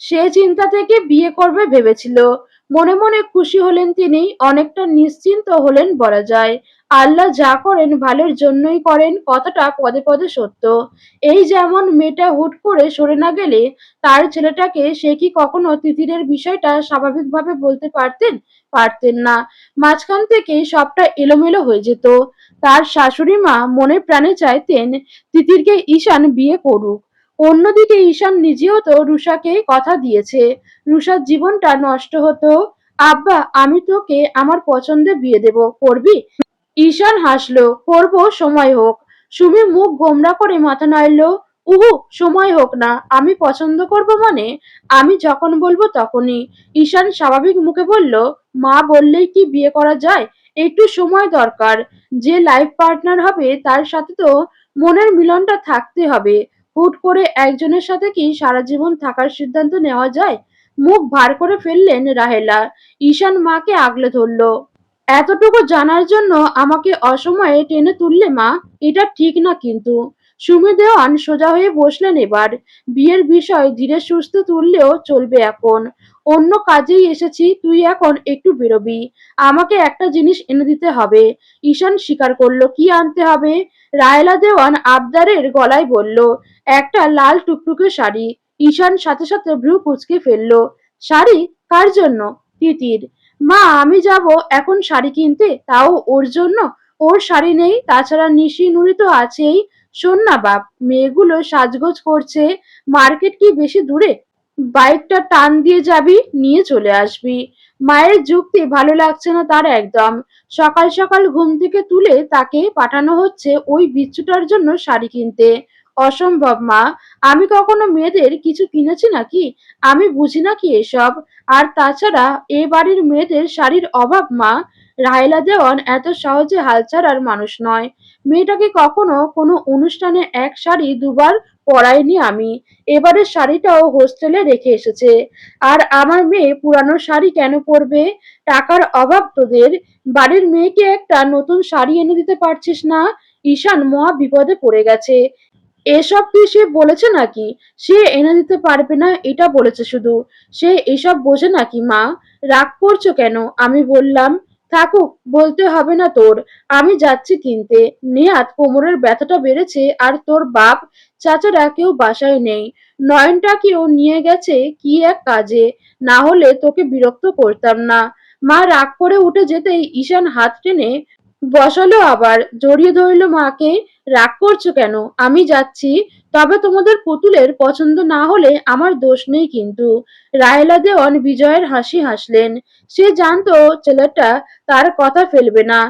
সে চিন্তা থেকে বিয়ে করবে ভেবেছিল। মনে মনে খুশি হলেন তিনি, অনেকটা নিশ্চিন্ত হলেন বলা যায়। আল্লাহ যা করেন ভালোর জন্যই করেন, কথাটা পদে পদে সত্য। এই যেমন মেয়েটা হুট করে সরে না গেলে তার ছেলেটাকে, সে কি কখনো তিতিরের বিষয়টা স্বাভাবিকভাবে বলতে পারতেন? পারতেন না। মাঝখান থেকে সবটা এলোমেলো হয়ে যেত। তার শাশুড়ি মা মনে প্রাণে চাইতেন তিতিরকে ঈশান বিয়ে করুক। অন্যদিকে ঈশান নিজেও তো রুষাকে কথা দিয়েছে, রুষার জীবনটা নষ্ট হতো। আব্বা, আমি তোকে আমার পছন্দে বিয়ে দেব, করবি? ঈশান হাসলো। করব, সময় হোক। সুমি মুখ গোমড়া করে মাথা নাড়ল। উহু, সময় হোক না, আমি পছন্দ করব মানে? আমি যখন বলবো তখনই। ঈশান স্বাভাবিক মুখে বলল, মা বললেই কি বিয়ে করা যায়? একটু সময় দরকার। যে লাইফ পার্টনার হবে তার সাথে তো মনের মিলনটা থাকতে হবে। হুট করে একজনের সাথে কি সারা জীবন থাকার সিদ্ধান্ত নেওয়া যায়? মুখ ভার করে ফেললেন রাহেলা। ঈশান মাকে আগলে ধরল। এতটুকু জানার জন্য আমাকে অসময়ে টেনে তুললে মা? এটা ঠিক না কিন্তু। সুমি দেওয়ান সোজা হয়ে বসলেন এবার। বিয়ের বিষয় ধীরে সুস্থে তুললেও চলবে এখন। অন্য কাজেই এসেছি, তুই এখন একটু বেরোবি। আমাকে একটা জিনিস এনে দিতে হবে। ঈশান স্বীকার করলো। কি আনতে হবে? রায়লা দেওয়ান আবদারের গলায় বলল, একটা লাল টুকটুকে শাড়ি। ঈশান সাথে সাথে ভ্রু কুঁচকে ফেলল। শাড়ি? কার জন্য? তিতির। মা, আমি যাব এখন শাড়ি কিনতে, তাও ওর জন্য? ওর শাড়ি নেই, তাছাড়া নিশি নুরি তো আছেই। শোন না বাপ, মেয়েগুলো সাজগোজ করছে, মার্কেট কি বেশি দূরে? বাইকটা টান দিয়ে যাবি, নিয়ে চলে আসবি। মায়ের যুক্তি ভালো লাগছে না তার একদম। সকাল সকাল ঘুম থেকে তুলে তাকে পাঠানো হচ্ছে ওই বিচ্ছুটার জন্য শাড়ি কিনতে। অসম্ভব মা। আমি কখনো মেয়েদের কিছু কিনেছি নাকি? আমি বুঝি নাকি এসব? আর তাছাড়া এ বাড়ির মেয়েদের শাড়ির অভাব মা। রাহেলা দেওয়ান এত সহজে হাল ছাড়ার মানুষ নয়। মেয়েটাকে কখনো কোনো অনুষ্ঠানে এক শাড়ি দুবার পরাইনি আমি। এবারের শাড়িটাও হোস্টেলে রেখে এসেছে। আর আমার মেয়ে পুরানো শাড়ি কেন পরবে? টাকার অভাব তোদের? বাড়ির মেয়েকে একটা নতুন শাড়ি এনে দিতে পারছিস না? ঈশান মহা বিপদে পড়ে গেছে। এসব কি সে বলেছে নাকি? সে এনে দিতে পারবে না এটা বলেছে শুধু। সে এসব বোঝে নাকি মা? রাগ করছো কেন? আমি বললাম। থাকুক, বলতে হবে না তোর। আমি যাচ্ছি কিনতে। নেহাত কোমরের ব্যথাটা বেড়েছে, আর তোর বাপ চাচারা কেউ বাসায় নেই। নয়নটাকেও নিয়ে গেছে কি এক কাজে, না হলে তোকে বিরক্ত করতাম না। মা রাগ করে উঠে যেতেই ঈশান হাত টেনে বসালো, আবার জড়িয়ে ধরল মাকে। রাগ করছো কেন? আমি যাচ্ছি। তবে তোমাদের পুতুলের পছন্দ না হলে আমার দোষ নেই কিন্তু। রাহেলা দেওয়ান বিজয়ের হাসি হাসলেন। সে জানতো ছেলেটা তার কথা ফেলবে না।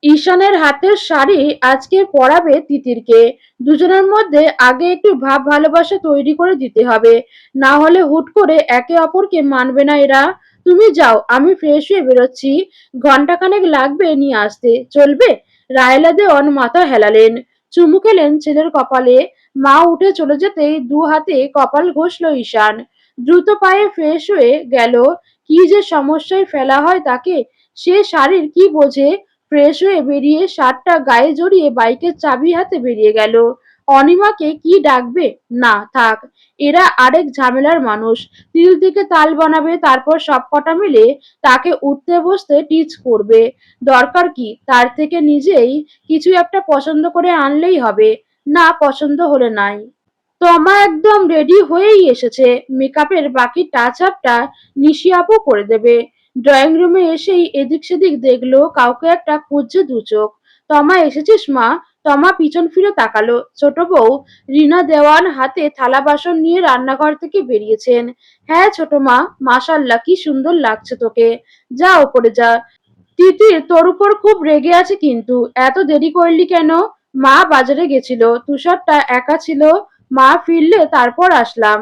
ঈশানের হাতের শাড়ি আজকে পরাবে তিতিরকে। দুজনের মধ্যে আগে একটু ভাব ভালোবাসা তৈরি করে দিতে হবে, না হলে হুট করে একে অপরকে মানবে না এরা। তুমি যাও, আমি ফ্রেশ হয়ে বেরোচ্ছি। ঘন্টাখানেক লাগবে নিয়ে আসতে, চলবে? রায়লা দেওয়ান মাথা হেলালেন, চুমু খেলেন ছেলের কপালে। মা উঠে চলে যেতেই দু হাতে কপাল ঘষল ঈশান। দ্রুত পায়ে ফ্রেশ হয়ে গেল। কি যে সমস্যায় ফেলা হয় তাকে। সে শাড়ির কি বোঝে? ফ্রেশ হয়ে বেরিয়ে শার্টটা গায়ে জড়িয়ে বাইকের চাবি হাতে বেরিয়ে গেল। অনিমাকে কি ডাকবে? না থাক, এরা আরেক ঝামেলার মানুষ। তিল থেকে তাল বানাবে, তারপর সবকটা মিলে তাকে উঠতে বসতে টিচ করবে। দরকার কি? তার থেকে নিজেই কিছু একটা পছন্দ করে আনলেই হবে। না পছন্দ হলে নাই। তমা একদম রেডি হয়েই এসেছে। মেকআপের বাকি টাচ আপটা নিশি আপু করে দেবে। ড্রয়িং রুমে এসেই এদিক সেদিক দেখলো, কাউকে একটা খুঁজছে দু চোখ। তমা, এসেছিস মা? তমা পিছন ফিরে তাকালো। ছোট বউ রিনা দেওয়ান হাতে থালা বাসন নিয়ে রান্নাঘর থেকে বেরিয়েছেন। হ্যাঁ ছোট মা, মাশাআল্লাহ কি সুন্দর লাগছে তোকে। যা ওপরে যা। তিতির তোর উপর খুব রেগে আছে কিন্তু। এত দেরি করলি কেন? মা বাজারে গেছিল, তুষারটা একা ছিল। মা ফিরলে তারপর আসলাম।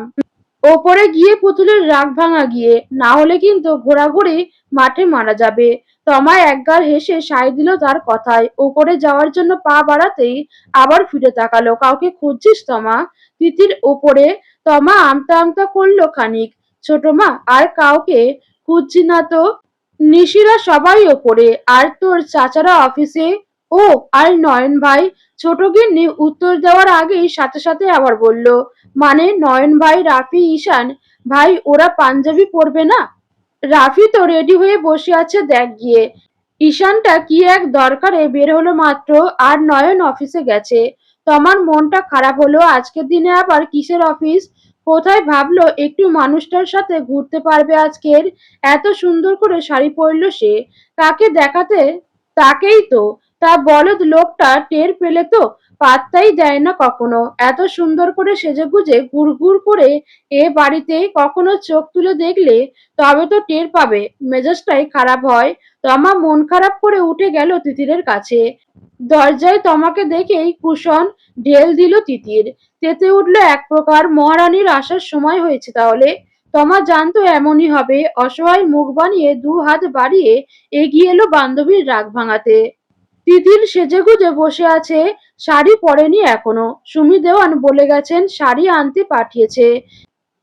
ওপরে গিয়ে পুতুলের রাগ ভাঙা গিয়ে, না হলে কিন্তু ঘোরাঘুরি মাঠে মারা যাবে। তমা একগাল হেসে সায় দিল তার কথায়। ওপরে যাওয়ার জন্য পা বাড়াতেই আবার ফিরে তাকালো। কাউকে খুঁজছিস তমা? তিতির ওপরে। তমা আমতা আমতা করলো খানিক। ছোট মা, আর কাউকে খুঁজছি না তো। নিশিরা সবাই ওপরে, আর তোর চাচারা অফিসে। ও, আর নয়ন ভাই? ছোট গিন্নি উত্তর দেওয়ার আগেই সাথে সাথে আবার বলল, মানে নয়ন ভাই, রাফি, ঈশান ভাই ওরা পাঞ্জাবি পরবে না? রাফি তো রেডি হয়ে বসে আছে দেখ গিয়ে। ঈশানটা কি এক দরকারে বের হলো মাত্র, আর নয়ন অফিসে গেছে। তোমার মনটা খারাপ হলো আজকের দিনে আবার কিসের অফিস? কোথায় ভাবলো একটু মানুষটার সাথে ঘুরতে পারবে আজকের। এত সুন্দর করে শাড়ি পরলো সে। কাকে দেখাতে? তাকেই তো। তা বলদ লোকটা টের পেলে তো? পাত্তাই দেয় না কখনো। এত সুন্দর করে সেজেগুজে ঘুরঘুর করে এ বাড়িতে কখনো চোখ তুলে দেখলে তবে তো টের পাবে। মেজাজটাই খারাপ হয়। তমা মন খারাপ করে উঠে গেল তিতিরের কাছে। দরজায় তমাকে দেখেই কুশন ঢেল দিল তিতির। তেতে উঠল এক প্রকার। মহারানীর আসার সময় হয়েছে তাহলে। তমা জানতো এমনই হবে। অসহায় মুখ বানিয়ে দু হাত বাড়িয়ে এগিয়ে এলো বান্ধবীর রাগ ভাঙাতে। তিতির সেজেগুজে বসে আছে, শাড়ি পরেনি এখনো। সুমি দেওয়ান বলে গেছেন শাড়ি আনতে পাঠিয়েছে।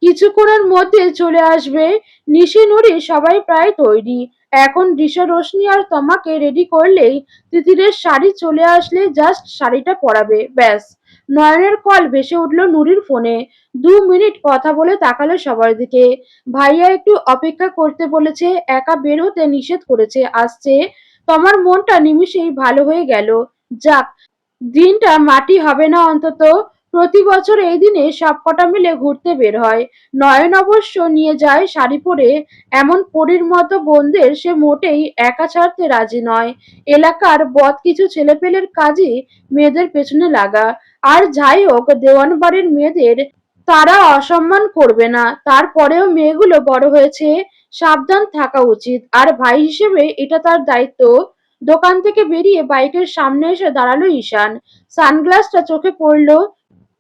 কিছুক্ষণের মধ্যে চলে আসবে। নিশি নুড়ি সবাই প্রায় তৈরি। এখন দিশা রোশনি আর তমাকে রেডি করলেই তিতিরের শাড়ি চলে আসলে জাস্ট শাড়িটা পরাবে, ব্যাস। নয়নের কল ভেসে উঠল নুরির ফোনে। 2 মিনিট কথা বলে তাকালো সবার দিকে। ভাইয়া একটু অপেক্ষা করতে বলেছে, একা বের হতে নিষেধ করেছে, আসছে। তোমার মনটা নিমিষেই ভালো হয়ে গেল। যাক, দিনটা মাটি হবে না অন্তত। প্রতি বছর এই দিনে সবকটা মিলে ঘুরতে বের হয়। নয়ন অবশ্য নিয়ে যায় শাড়ি পরে। এমন পরীর মতো বোনদের সে মোটেই একা ছাড়তে রাজি নয়। এলাকার বদ কিছু ছেলেপেলের কাজই মেয়েদের পেছনে লাগা। আর যাই হোক, দেওয়ান বাড়ির মেয়েদের তারা অসম্মান করবে না। তারপরেও মেয়েগুলো বড় হয়েছে, সাবধান থাকা উচিত। আর ভাই হিসেবে এটা তার দায়িত্ব। দোকান থেকে বেরিয়ে বাইকের সামনে এসে দাঁড়ালো ঈশান। সানগ্লাসটা চোখে পড়লো।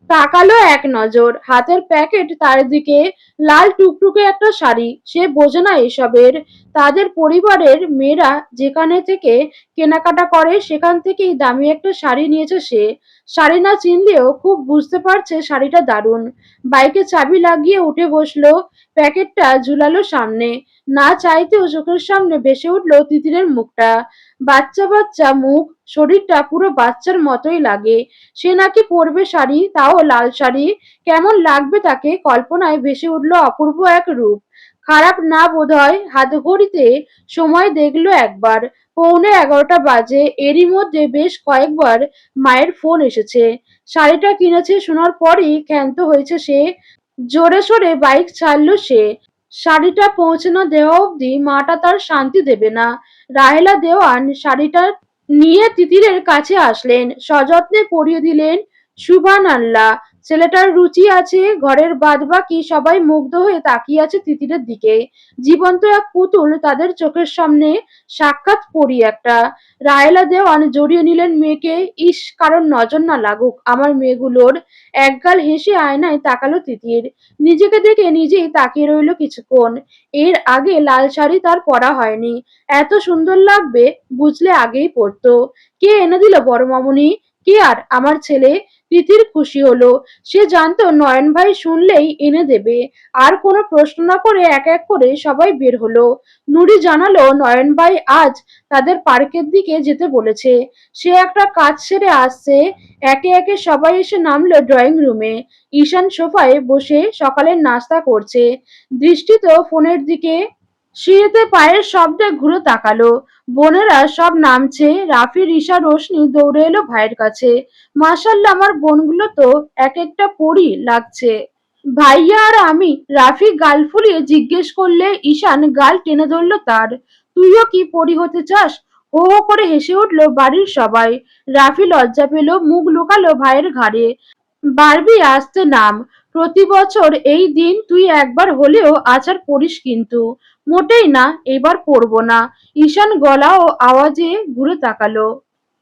তাকালো এক নজর, হাতের প্যাকেট তার দিকে। লাল টুকটুকে একটা শাড়ি। সে বোঝে না এসবের। তাদের পরিবারের মেয়েরা যেখানে থেকে কেনাকাটা করে সেখান থেকেই দামি একটা শাড়ি নিয়েছে সে। শাড়ি না চিনলেও খুব বুঝতে পারছে শাড়িটা দারুণ। বাইকে চাবি লাগিয়ে উঠে বসলো। প্যাকেটটা ঝুলালো সামনে। না চাইতেও চোখের সামনে ভেসে উঠলো তিতিরের মুখটা। বাচ্চা বাচ্চা মুখ, শরীরটা পুরো বাচ্চার মতোই লাগে। সে নাকি পরবে শাড়ি, তাও লাল শাড়ি। কেমন লাগবে তাকে? কল্পনায় ভেসে উঠল অপূর্ব এক রূপ। খারাপ না বোধহয়। হাতঘড়িতে সময় দেখলো একবার। 11:45 বাজে। এরই মধ্যে বেশ কয়েকবার মায়ের ফোন এসেছে। শাড়িটা কিনেছে শোনার পরই ক্ষান্ত হয়েছে সে। জোরে সোরে বাইক ছাড়লো সে। শাড়িটা পৌঁছে না দেওয়া অবধি মাটা তার শান্তি দেবে না। রাহেলা দেওয়ান শাড়িটা নিয়ে তিতিরের কাছে আসলেন, সযত্নে পরিয়ে দিলেন। সুবহানাল্লাহ, ছেলেটার রুচি আছে। ঘরের বাদবাকি সবাই মুগ্ধ হয়ে তাকিয়ে আছে তিতিরের দিকে। জীবন্ত এক পুতুল তাদের চোখের সামনে। সাক্ষাৎ পরী একটা। রাহেলা দেওয়ান জড়িয়ে নিলেন মেয়েকে। ইস, কারোর নজর না লাগুক আমার মেয়েগুলোর। একগাল হেসে আয়নায় তাকালো তিতির। নিজেকে দেখে নিজেই তাকিয়ে রইল কিছুক্ষণ। এর আগে লাল শাড়ি তার পরা হয়নি। এত সুন্দর লাগবে বুঝলে আগেই পরতো। কে এনে দিল বড় মামুনি? কে আর? আমার ছেলে। তিতির খুশি হলো। সে জানতো নয়ন ভাই শুনলেই এনে দেবে। আর কোনো প্রশ্ন না করে এক এক করে সবাই বের হলো। নুরি জানালো নয়ন ভাই আজ তাদের পার্কের দিকে যেতে বলেছে। সে একটা কাজ সেরে আসছে। একে একে সবাই এসে নামলো ড্রয়িং রুমে। ঈশান সোফায় বসে সকালের নাস্তা করছে। দৃষ্টি তো ফোনের দিকে। সিঁড়িতে পায়ের শব্দে ঘুরে তাকালো। বোনেরা সব নামছে। রাফি, রিশা, রোশনি দৌড়ে এলো ভাইয়ের কাছে। মাশাআল্লাহ, আমার বোনগুলো তো এক একটা পরী লাগছে। ভাইয়া আর আমি। রাফি গাল ফুলিয়ে জিজ্ঞেস করলে ঈশান গাল টেনে ধরল তার। তুইও কি পরী হতে চাস? হো হো করে হেসে উঠল বাড়ির সবাই। রাফি লজ্জা পেল, মুখ লুকালো ভাইয়ের ঘাড়ে। বারবি, আস্তে নাম। প্রতি বছর এই দিন তুই একবার হলেও আচার পড়িস কিন্তু। মোটেই না, এবার পড়বো না। ঈশান গলা ও আওয়াজে ঘুরে তাকালো।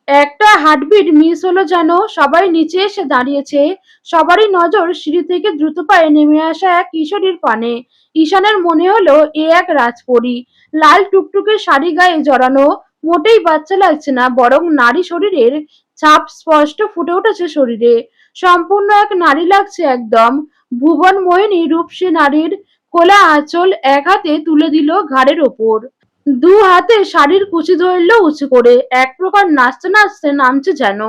একটা হার্টবিট মিস হলো যেন। সবাই নিচে এসে দাঁড়িয়েছে। সবারই নজর সিঁড়ি থেকে দ্রুত পায়ে নেমে আসা এক কিশোরীর পানে। ঈশানের মনে হলো এ এক রাজপরী। লাল টুকটুকে শাড়ি গায়ে জড়ানো। মোটেই বাচ্চা লাগছে না, বরং নারী শরীরের ছাপ স্পষ্ট ফুটে উঠেছে শরীরে। সম্পূর্ণ এক নারী লাগছে একদম। ভুবন মোহিনী রূপ সে নারীর। খোলা আঁচল এক হাতে তুলে দিল ঘাড়ের ওপর। দু হাতে শাড়ির কুচি ধরল উঁচু করে। এক প্রকার নাচতে নাচতে নামছে যেন।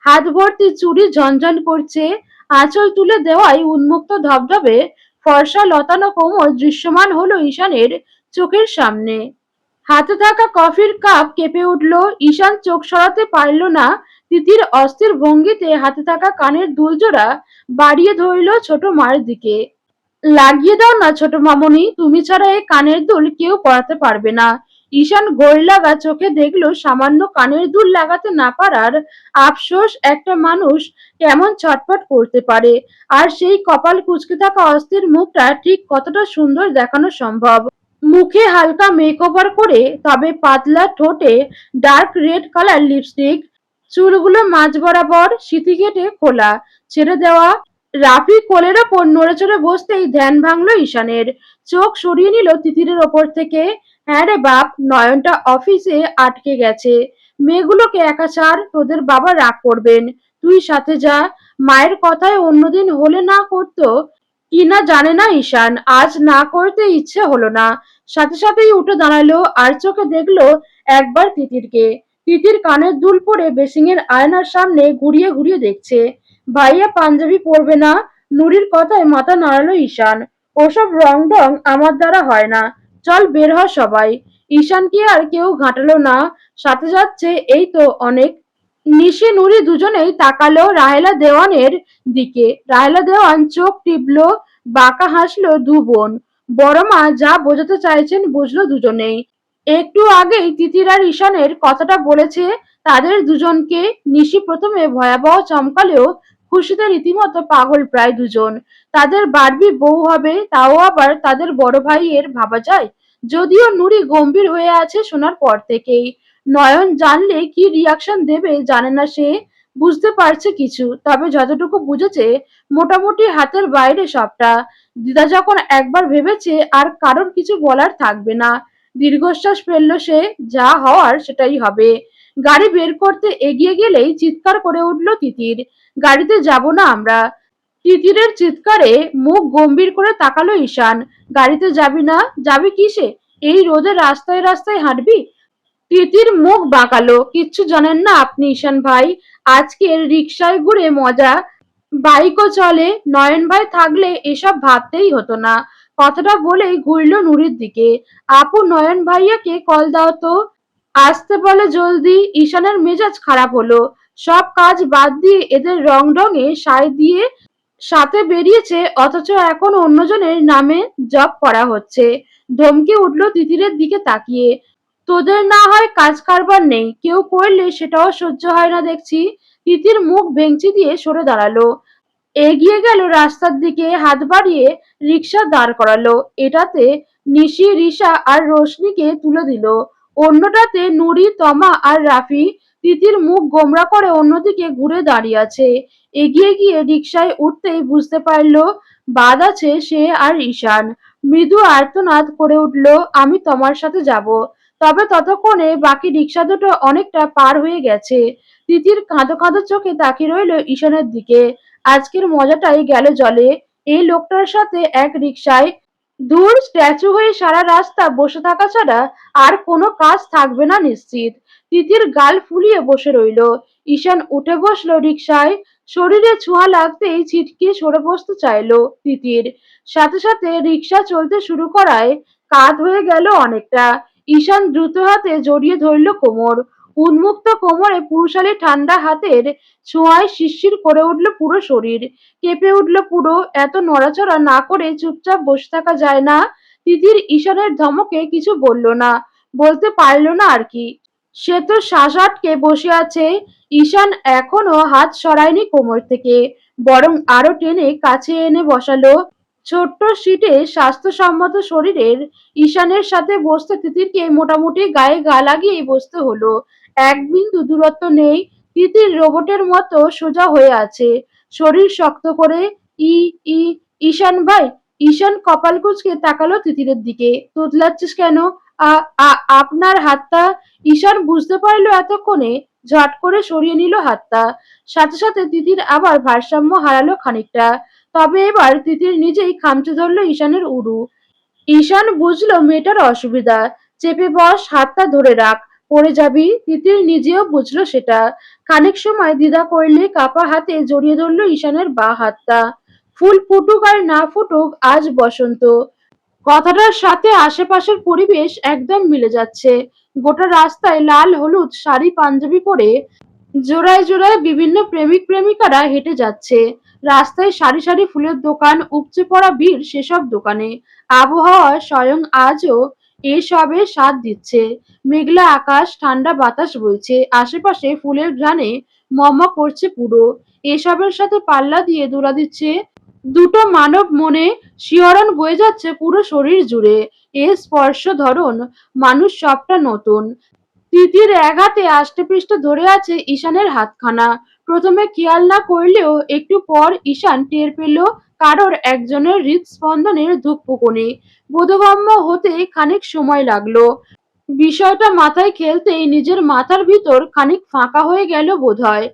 হাত ভর্তি চুড়ি ঝনঝন করছে। আঁচল তুলে দেওয়ায় উন্মুক্ত ধবধবে ফর্সা লতানো কোমর দৃশ্যমান হলো ঈশানের চোখের সামনে। হাতে থাকা কফির কাপ কেঁপে উঠল। ঈশান চোখ সরাতে পারল না। তিতির অস্থির ভঙ্গিতে হাতে থাকা কানের দুলজোড়া বাড়িয়ে ধরল ছোট মায়ের দিকে। লাগিয়ে দাও না ছোট মামুনি, তুমি ছাড়া এই কানের দুল কেউ পরাতে পারবে না। ঈশান ঘড়ি লাগা চোখে দেখলো সামান্য কানের দুল লাগাতে না পারার আফসোস একটা মানুষ কেমন ছটফট করতে পারে। আর সেই কপাল কুঁচকে থাকা অস্থির মুখটা ঠিক কতটা সুন্দর দেখানো সম্ভব। মুখে হালকা মেকওভার করে, তবে পাতলা ঠোঁটে ডার্ক রেড কালার লিপস্টিক। চুলগুলো মাঝ বরাবর সিঁথি কেটে খোলা, ছেড়ে দেওয়া। রাফি কোলের ওপর নড়ে চড়ে বসতেই ধ্যান ভাঙলো ঈশানের। চোখ সরিয়ে নিল তিতিরের ওপর থেকে। হ্যাঁ রে বাপ, নয়নটা অফিসে আটকে গেছে। মেয়েগুলোকে একা ছাড়, তোদের বাবা রাগ করবেন। তুই সাথে যা। মায়ের কথায় অন্যদিন হলে না করতো। কিনা জানে না ঈশান, আজ না করতে ইচ্ছে হলো না। সাথে সাথেই উঠে দাঁড়ালো আর চোখে দেখলো একবার তিতিরকে। তিতির কানের দুল পরে বেসিংয়ের আয়নার সামনে ঘুরিয়ে ঘুরিয়ে দেখছে। ভাইয়া পাঞ্জাবি পরবে না? নুরির কথায় মাথা নাড়ালো ঈশান। ওসব রং ঢং আমার দ্বারা হয় না। চল বের হ সবাই। ঈশানকে আর কেউ ঘাঁটালো না। সাথে যাচ্ছে এই তো অনেক। নিশি নুরি দুজনেই তাকালো রাহেলা দেওয়ানের দিকে। রাহেলা দেওয়ান চোখ টিপলো, বাঁকা হাসলো দু বোন। বড় মা যা বোঝাতে চাইছেন বুঝলো দুজনেই। একটু আগেই তিতির আর ঈশানের কথাটা বলেছে তাদের দুজনকে। নিশি প্রথমে ভয়াবহ চমকালেও খুশিতে রীতিমতো পাগল প্রায় দুজন। তাদের বাড়বি বউ হবে, তাও আবার তাদের বড় ভাইয়ের, ভাবা যায়? যদিও নুরি গম্ভীর হয়ে আছে শোনার পর থেকেই। নয়ন জানলে কি রিয়াকশন দেবে জানে না সে। বুঝতে পারছে কিছু, তবে যতটুকু বুঝেছে মোটামুটি হাতের বাইরে সবটা। দিদা যখন একবার ভেবেছে আর কারোর কিছু বলার থাকবে না। দীর্ঘশ্বাস ফেলল সে। যা হওয়ার সেটাই হবে। গাড়ি বের করতে এগিয়ে গেলেই চিৎকার করে উঠল তিতির, গাড়িতে যাব না আমরা। তিতিরের চিৎকারে মুখ গম্ভীর করে তাকালো ঈশান। গাড়িতে যাবি না? যাবি কিসে? এই রোদে রাস্তায় রাস্তায় হাঁটবি? তিতির মুখ বাঁকালো। কিচ্ছু জানেন না আপনি ঈশান ভাই। আজকের রিকশায় ঘুরে মজা। বাইকও চলে। নয়ন ভাই থাকলে এসব ভাবতেই হতো না। কথাটা বলেই ঘুরল নুরির দিকে। আপু নয়ন ভাইয়াকে কল দাও তো। আসতে বলে জলদি। ঈশানের মেজাজ খারাপ হলো। সব কাজ বাদ দিয়ে এদের রং ঢঙে সায় দিয়ে সাথে বেরিয়েছে, অথচ এখন অন্যজনের নামে জব করা হচ্ছে। ধমকে উঠল তিতিরের দিকে তাকিয়ে। তোদের না হয় কাজ কারবার নেই, কেউ করলে সেটাও সহ্য হয় না দেখছি। তিতির মুখ ভেঙচি দিয়ে সরে দাঁড়ালো। এগিয়ে গেল রাস্তার দিকে, হাত বাড়িয়ে রিকশা দাঁড় করালো। এটাতে নিশি, রিশা আর রোশনিকে তুলে দিল। অন্যটাতে নুরি, তমা আর রাফি। তিতির মুখ গোমরা করে অন্যদিকে ঘুরে দাঁড়িয়ে আছে। এগিয়ে গিয়ে রিকশায় উঠতেই বুঝতে পারলো বাদ আছে সে আর ঈশান। মৃদু আর্তনাদ করে উঠল, আমি তোমার সাথে যাব। তবে ততক্ষণে বাকি রিকশা দুটো অনেকটা পার হয়ে গেছে। তিতির কাঁদো কাঁদো চোখে তাকিয়ে রইল ঈশানের দিকে। আজকের মজাটাই গেল জলে। এই লোকটার সাথে এক রিকশায়। দূর স্ট্যাচু হয়ে সারা রাস্তা বসে থাকা ছাড়া আর কোনো কাজ থাকবে না নিশ্চিত। তিতির গাল ফুলিয়ে বসে রইল। ঈশান উঠে বসলো রিকশায়। শরীরে ছোঁয়া লাগতেই ছিটকে সরে বসতে চাইলো তিতির। সাথে সাথে রিকশা চলতে শুরু করায় কাঁধ হয়ে গেল অনেকটা। ঈশান দ্রুত হাতে জড়িয়ে ধরল কোমর। উন্মুক্ত কোমরে পুরুষালী ঠান্ডা হাতের ছোঁয়ায় শিরশির করে উঠল পুরো শরীর। কেঁপে উঠল পুরো। এত নড়াচড়া না করে চুপচাপ বসে থাকা যায় না। তিতির ঈশানের ধমকে কিছু বলল না, বলতে পারল না আর কি। সে তো শ্বাস আটকে বসে আছে। ঈশান এখনো হাত সরায়নি কোমর থেকে, বরং আরো টেনে কাছে এনে বসালো। ছোট্ট সিটে স্বাস্থ্যসম্মত শরীরের ঈশানের সাথে বসতে তিতিরকে মোটামুটি গায়ে গা লাগিয়েই বসতে হলো। এক বিন্দু দূরত্ব নেই। তিতির রোবটের মতো সোজা হয়ে আছে, শরীর শক্ত করে। ই ই ঈশান ভাই। ঈশান কপাল কুঁচকে তাকালো তিতিরের দিকে। তোতলাচ্ছিস কেন? আ আ আপনার হাতটা। ঈশান বুঝতে পারলো এতক্ষণে। ঝট করে সরিয়ে নিল হাতটা। সাথে সাথে তিতির আবার ভারসাম্য হারালো খানিকটা। তবে এবার তিতির নিজেই খামচে ধরল ঈশানের উরু। ঈশান বুঝলো মেয়েটার অসুবিধা। চেপে বস, হাতটা ধরে রাখ, পড়ে যাবি। তিতির নিজেও বুঝলো সেটা। খানিক সময় দ্বিধা করলে কাপা হাতে জড়িয়ে ধরল ঈশানের বাঁ হাতটা। ফুল ফুটুক আর না ফুটুক, আজ বসন্ত। কথাটার সাথে আশেপাশের পরিবেশ একদম মিলে যাচ্ছে। গোটা রাস্তায় লাল হলুদ শাড়ি পাঞ্জাবি পরে জোড়ায় জোড়ায় বিভিন্ন প্রেমিক প্রেমিকারা হেঁটে যাচ্ছে। রাস্তায় সারি সারি ফুলের দোকান, উপচে পড়া ভিড় সেসব দোকানে। আবহাওয়া স্বয়ং আজও এসবে স্বাদ দিচ্ছে। মেঘলা আকাশ, ঠান্ডা বাতাস বইছে। আশেপাশে ফুলের ঘ্রাণে মম করছে পুরো। এসবের সাথে পাল্লা দিয়ে দোলা দিচ্ছে দুটো মানব মনে। শিহরণ বয়ে যাচ্ছে পুরো শরীর জুড়ে। এ স্পর্শ ধরন, মানুষ সবটা নতুন। তিতির এক হাতে আষ্টেপৃষ্ঠে ধরে আছে ঈশানের হাতখানা। প্রথমে খেয়াল না করলেও একটু পর ঈশান টের পেল কারোর একজনের হৃদস্পন্দনের ধুকপুকুনি। বোধগম্য হতে খানিক সময় লাগলো। বিষয়টা মাথায় খেলতেই নিজের মাথার ভিতর খানিক ফাঁকা হয়ে গেল বোধহয়।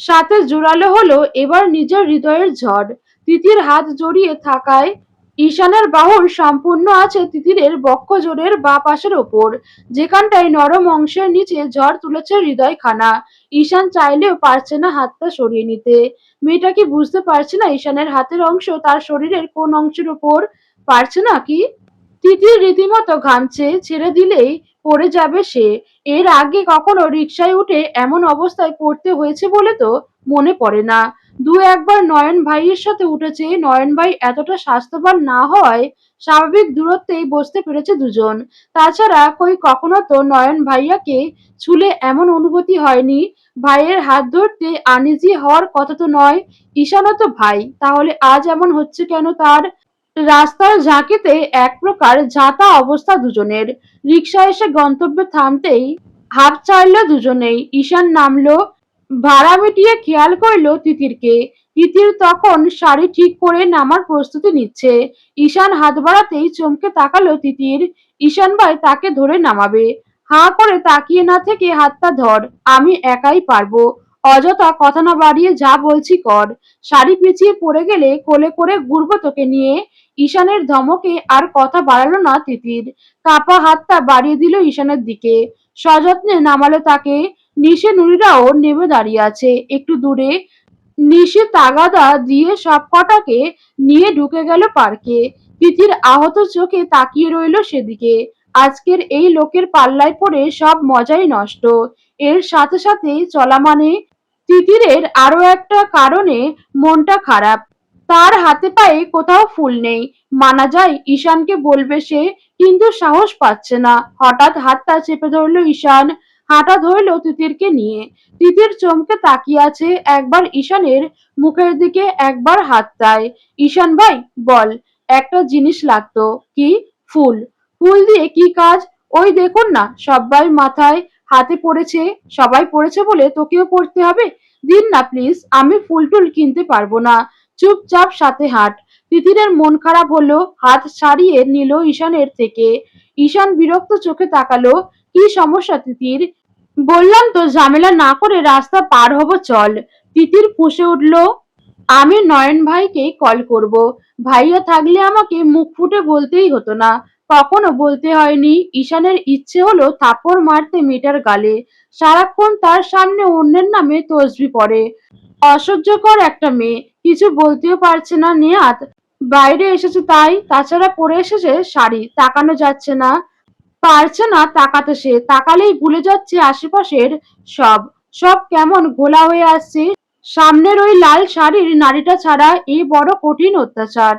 সাথে জোরালো হলো এবার নিজের হৃদয়ের ঝড়। তিতির হাত জড়িয়ে থাকায় ঈশানের বাহুর সম্পূর্ণ আছে তিতিরের বক্ষজোড়ের বাঁ পাশের ওপর, যেখানটায় নরম অংশের নিচে ঝড় তুলেছে হৃদয়খানা। ঈশান চাইলেও পারছে না হাতটা সরিয়ে নিতে। মেয়েটা কি বুঝতে পারছে না ঈশানের হাতের অংশ তার শরীরের কোন অংশের ওপর? পারছে না কি? তিতির রীতিমতো ঘামছে, ছেড়ে দিলেই পড়ে যাবে সে। এর আগে কখনো রিকশায় উঠে এমন অবস্থায় পড়তে হয়েছে বলে তো মনে পড়ে না। দু একবার নয়ন ভাইয়ের সাথে উঠেছে, নয়ন ভাই এতটা স্বাস্থ্যবান না হওয়ায় স্বাভাবিক দূরত্বেই বসতে পেরেছে দুজন। তাছাড়া কই কখনো তো নয়ন ভাইয়াকে ছুলে এমন অনুভূতি হয়নি। ভাইয়ের হাত ধরতে আনইজি হওয়ার কথা তো নয়। ঈশানও তো ভাই, তাহলে আজ এমন হচ্ছে কেন তার? রাস্তার ঝাঁকিতে এক প্রকার ঝাঁটা অবস্থা দুজনের। রিকশা এসে গন্তব্যে থামতেই হাঁপ ছাড়ল দুজনেই। ঈশান নামলো, ভাড়া মিটিয়ে খেয়াল করলো তিতিরকে। তিতির তখন শাড়ি ঠিক করে নামার প্রস্তুতি নিচ্ছে। ঈশান হাত বাড়াতেই চমকে তাকালো তিতির। ঈশান ভাই তাকে ধরে নামাবে। হাঁ করে তাকিয়ে না থেকে হাতটা ধর, আমি একাই পারবো। অযথা কথা না বাড়িয়ে যা বলছি কর। শাড়ি পিছিয়ে পড়ে গেলে কোলে করে ঘুরবো তোকে নিয়ে। ঈশানের ধমকে আর কথা বাড়ালো না তিতির। কাপা হাতটা বাড়িয়ে দিল ঈশানের দিকে। সযত্নে নামালো তাকে। নিশে নুরিরাও নেমে দাঁড়িয়ে আছে একটু দূরে। নিশে তাগাদা দিয়ে সব কটাকে নিয়ে ঢুকে গেল পার্কে। তিতির আহত চোখে তাকিয়ে রইল সেদিকে। আজকের এই লোকের পাল্লায় পড়ে সব মজাই নষ্ট। এর সাথে সাথে চলা মানে তিতিরের আরো একটা কারণে মনটা খারাপ। তার হাতে পায়ে কোথাও ফুল নেই। মানা যায় ঈশানকে বলবে সে, কিন্তু সাহস পাচ্ছে না। হঠাৎ হাতটা চেপে ধরলো ঈশান। হাঁটা ধরলো তিতিরকে নিয়ে। তিতির চমকে তাকিয়ে আছে, একবার ঈশানের মুখের দিকে, একবার হাতটায়। ঈশান ভাই বল, একটা জিনিস লাগতো। কি? ফুল। ফুল দিয়ে কি কাজ? ওই দেখুন না সবাই মাথায় হাতে পড়েছে। সবাই পড়েছে বলে তোকেও পড়তে হবে? দিন না প্লিজ, আমি ফুল টুল কিনতে পারবো না। চুপচাপ সাথে হাঁট। তিতিরের মন খারাপ হলো, হাত ছাড়িয়ে নিল ঈশানের থেকে। ঈশান বিরক্ত চোখে তাকালো। কি সমস্যা তিতির? বললাম তো ঝামেলা না করে রাস্তা পার হবো চল। তিতির ফুঁসে উঠল, আমি নয়ন ভাইকে কল করব। ভাইয়া থাকলে আমাকে মুখ ফুটে বলতেই হতো না। কখনো বলতে হয়নি। ঈশানের ইচ্ছে হলো থাপ্পড় মারতে মেয়েটার গালে। সারাক্ষণ তার সামনে অন্যের নামে তসবি পড়ে। অসহ্যকর একটা মেয়ে। কিছু বলতেও পারছে না নেহাত। বাইরে এসেছে তাই, তাছাড়া পরে এসেছে শাড়ি, তাকানো যাচ্ছে না। পারছে না তাকাতে সে, তাকালেই ভুলে যাচ্ছে আশেপাশের সব। সব কেমন ঘোলা হয়ে আসছে। সামনের ওই লাল শাড়ির নারীটা ছাড়া এ বড় কঠিন অত্যাচার।